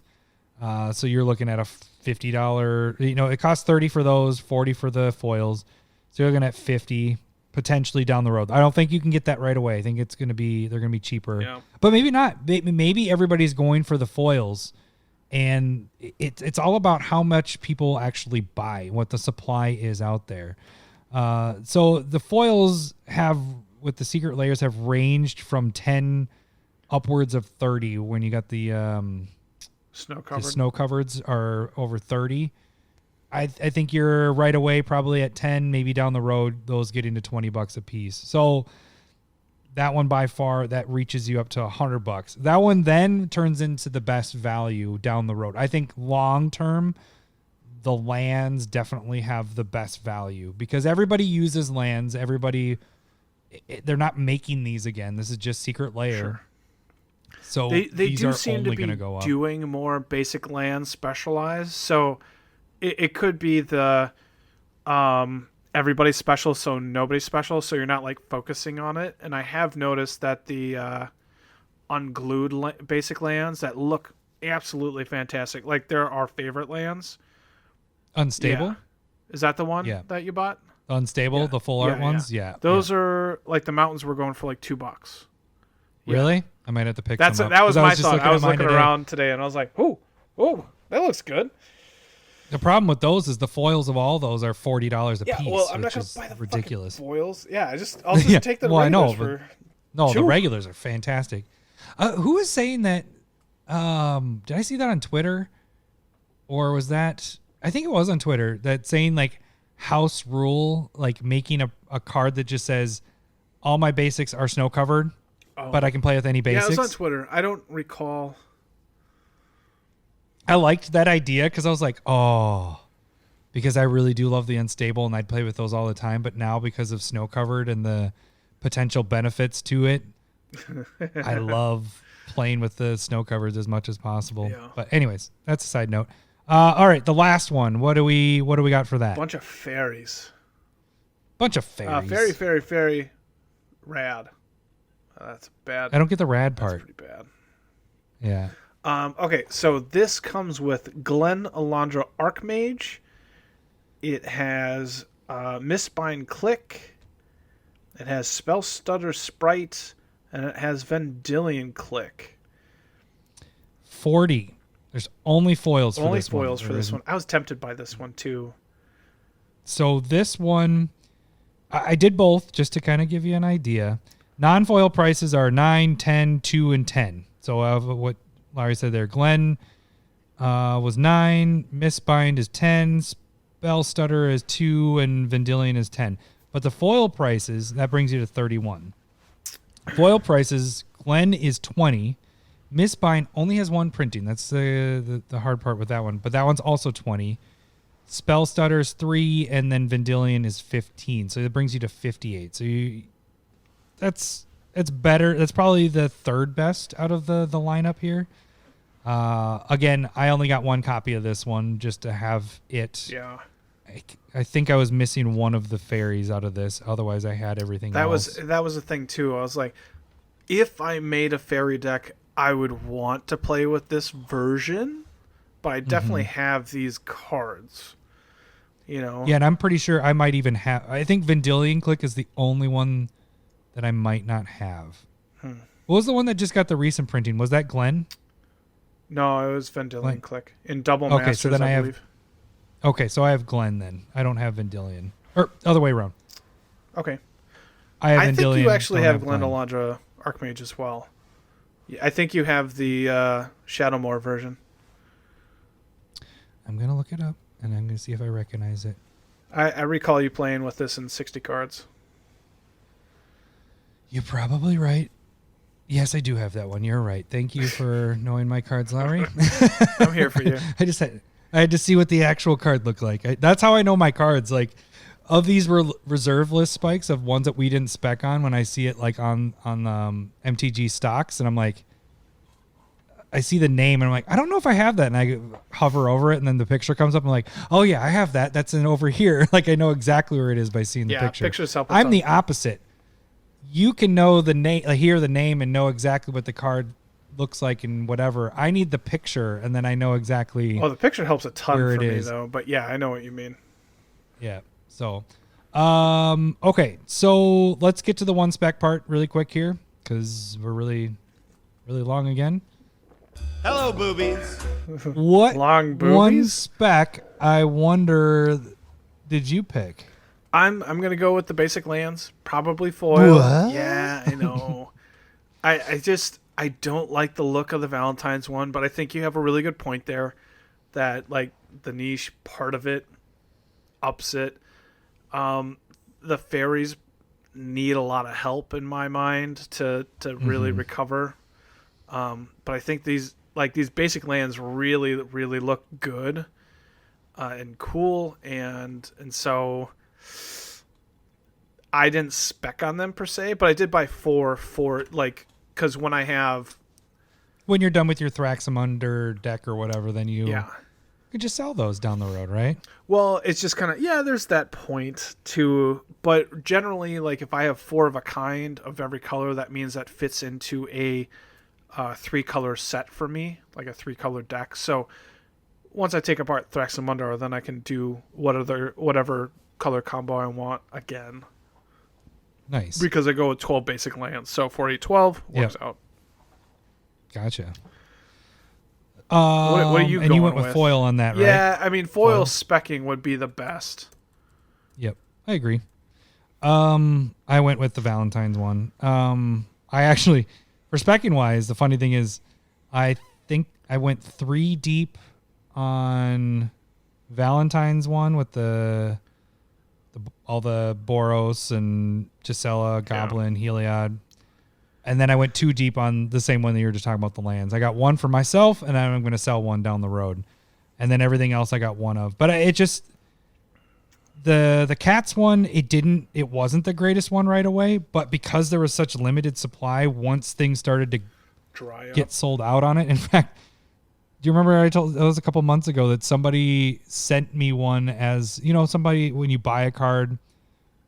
So you're looking at a $50. It costs $30 for those, $40 for the foils. So you're looking at $50 potentially down the road. I don't think you can get that right away. I think they're going to be cheaper, but maybe not. Maybe everybody's going for the foils, and it's all about how much people actually buy, what the supply is out there. So the foils with the Secret Lairs have ranged from 10 upwards of 30 when you got the snow covereds are over 30. I think you're right away probably at 10, maybe down the road those getting to $20 a piece. So that one by far that reaches you up to $100. That one then turns into the best value down the road. I think long term the lands definitely have the best value because everybody uses lands. They're not making these again. This is just Secret Lair. Sure. So they these do are seem only to be go up. doing more basic lands specialized. So it could be the everybody special, so nobody special, so you're not like focusing on it. And I have noticed that the unglued basic lands that look absolutely fantastic, like they're our favorite lands. Unstable? Yeah. Is that the one that you bought? Unstable, the full art ones? Yeah. Those are like the mountains were going for like $2. Really? I might have to pick some up. That was my thought. I was looking around today and I was like, oh, that looks good. The problem with those is the foils of all those are $40 a piece. Well, I'm not going to buy the ridiculous foils. Yeah, I'll just take the regulars for... No, the regulars are fantastic. Who was saying that? Did I see that on Twitter? Or was that... I think it was on Twitter, that saying like house rule, like making a card that just says all my basics are snow covered, but I can play with any basics. Yeah, it was on Twitter. I don't recall... I liked that idea because I was like, because I really do love the unstable and I'd play with those all the time. But now because of snow covered and the potential benefits to it, I love playing with the snow covers as much as possible. Yeah. But anyways, that's a side note. All right, the last one. What do we got for that? Bunch of fairies. Bunch of fairies. Very, very, very rad. That's bad. I don't get the rad part. That's pretty bad. Yeah. Okay, so this comes with Glen Alondra Archmage. It has Mistbind Click. It has Spell Stutter Sprite. And it has Vendilion Click. 40. There's only foils for this one. Only foils for this one. I was tempted by this one, too. So this one, I did both just to kind of give you an idea. Non-foil prices are 9, 10, 2, and 10. So what Larry said there, Glenn was 9, Mistbind is 10, Spell Stutter is 2, and Vendilion is 10. But the foil prices, that brings you to 31. Foil prices, Glenn is 20. Mistbind only has one printing. That's the hard part with that one. But that one's also 20. Spell Stutter is 3, and then Vendilion is 15. So it brings you to 58. So that's better. That's probably the third best out of the lineup here. Again, I only got one copy of this one just to have it. Yeah. I think I was missing one of the fairies out of this. Otherwise, I had everything else. That was the thing, too. I was like, if I made a fairy deck, I would want to play with this version, but I definitely have these cards. You know? Yeah, and I'm pretty sure I might even have... I think Vendilion Click is the only one that I might not have. What was the one that just got the recent printing? Was that Glenn? No, it was Vendilion Click. In Double Masters, so then I believe. Okay, so I have Glenn then. I don't have Vendilion. Or other way around. Okay. I have I Vendilion. think you actually don't have Glen Alondra Archmage as well. I think you have the Shadowmoor version. I'm going to look it up, and I'm going to see if I recognize it. I recall you playing with this in 60 cards. You're probably right. Yes, I do have that one. You're right. Thank you for knowing my cards, Lowery. I'm here for you. I had to see what the actual card looked like. That's how I know my cards. Like, of these reserve list spikes of ones that we didn't spec on, when I see it like on MTG stocks, and I'm like, I see the name, and I'm like, I don't know if I have that, and I hover over it, and then the picture comes up, and I'm like, oh yeah, I have that. That's over here. Like, I know exactly where it is by seeing the picture. Yeah, pictures help. I'm the opposite. You can know the name, hear the name, and know exactly what the card looks like and whatever. I need the picture, and then I know exactly. Oh, the picture helps a ton for me though. But yeah, I know what you mean. Yeah. So, okay. So let's get to the one spec part really quick here, because we're really long again. Hello, boobies. What Long boobies? One spec? I wonder. Did you pick? I'm gonna go with the basic lands, probably foil. What? Yeah, I know. I don't like the look of the Valentine's one, but I think you have a really good point there, that like the niche part of it ups it. The fairies need a lot of help in my mind to really recover. But I think these basic lands really look good and cool, and so I didn't spec on them per se, but I did buy four like, because when you're done with your Thraxamunder deck or whatever, then you could just sell those down the road, right? Well, it's just kind of, there's that point too, but generally, like, if I have 4 of a kind of every color, that means that fits into a 3-color set for me, like a 3-color deck. So once I take apart Thraxamunder, then I can do whatever color combo I want again. Nice. Because I go with 12 basic lands. So 4, 8, 12 works out. Gotcha. What are you going with? And you went with foil on that, right? Yeah, I mean, foil specking would be the best. Yep, I agree. I went with the Valentine's one. I actually, for specking wise, the funny thing is, I think I went 3 deep on Valentine's one with all the Boros and Gisela, Goblin, Heliod. And then I went 2 deep on the same one that you were just talking about, the lands. I got 1 for myself, and I'm going to sell 1 down the road. And then everything else I got 1 of. But it just, the Cats one, it wasn't the greatest one right away. But because there was such limited supply, once things started to get sold out on it. In fact, do you remember it was a couple months ago that somebody sent me one as, somebody, when you buy a card,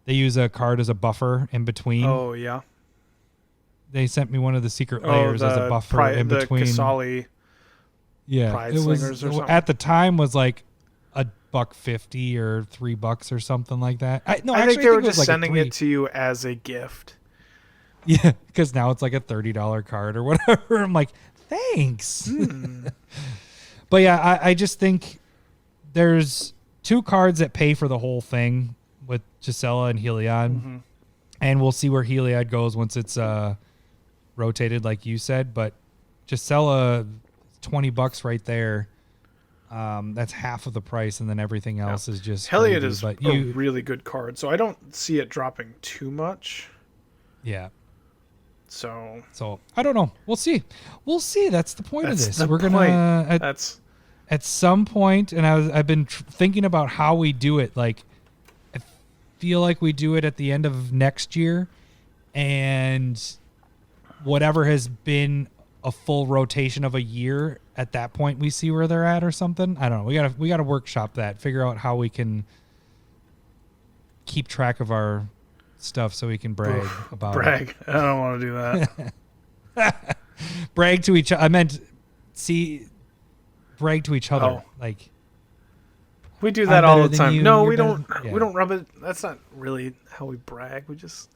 they use a card as a buffer in between. Oh yeah. They sent me one of the secret layers as a buffer in the between. Kasali Yeah, Pride it was Slingers or something. at the time was like $1.50 or $3 or something like that. I think they were just sending it to you as a gift. Yeah, because now it's like a $30 card or whatever. I'm like, thanks. But yeah, I just think there's 2 cards that pay for the whole thing with Gisela and Heliod, and we'll see where Heliod goes once it's rotated, like you said. But Gisela, $20 right there. That's half of the price, and then everything else is just Heliod gravy. is But a really good card, so I don't see it dropping too much. Yeah. So I don't know. We'll see. That's the point of That's this. the We're point. gonna at some point, and I've been thinking about how we do it. Like, I feel like we do it at the end of next year, and whatever has been a full rotation of a year, at that point we see where they're at or something. I don't know. We gotta workshop that. Figure out how we can keep track of our stuff so we can brag about it. I don't want to do that. Brag to each other. I meant brag to each other. Oh. Like, We do that I'm all better the than time. you, No, you're we don't. better- yeah. We don't rub it. That's not really how we brag. We just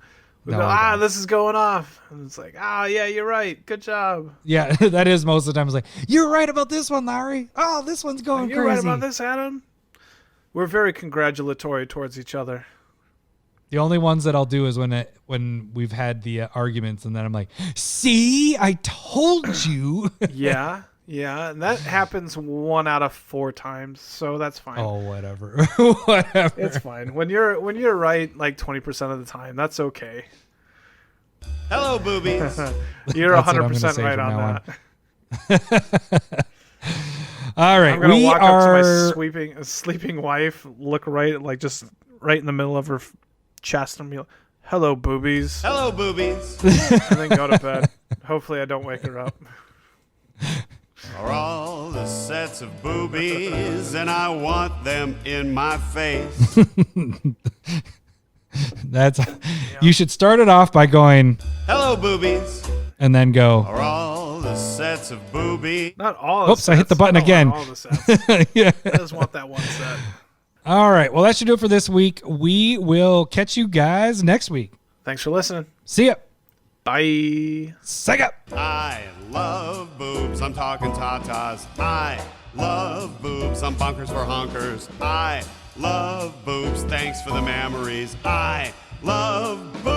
No, go, we don't. this is going off, and it's like, yeah, you're right. Good job. Yeah, that is most of the time. It's like, you're right about this one, Larry. Oh, this one's going You're crazy. right about this, Adam. We're very congratulatory towards each other. The only ones that I'll do is when we've had the arguments, and then I'm like, see, I told you. Yeah, and that happens 1 out of 4 times, so that's fine. Oh, whatever. Whatever. It's fine. When you're right like 20% of the time, that's okay. Hello, boobies. You're That's what I'm gonna 100% say right from on now that. All right, I'm gonna we walk are. up to my sleeping wife, look right, just right in the middle of her chest, and be like, "Hello, boobies," Hello, boobies. and then go to bed. Hopefully, I don't wake her up. Are all the sets of boobies, and I want them in my face. That's. You should start it off by going, Hello, boobies. and then go. Are all the sets of boobies. Not all. Oops, I hit the button again. All the sets. Yeah. I just want that one set. All right. Well, that should do it for this week. We will catch you guys next week. Thanks for listening. See ya. Bye. Sega. I love boobs. I'm talking tatas. I love boobs. I'm bonkers for honkers. I love boobs. Thanks for the memories. I love boobs.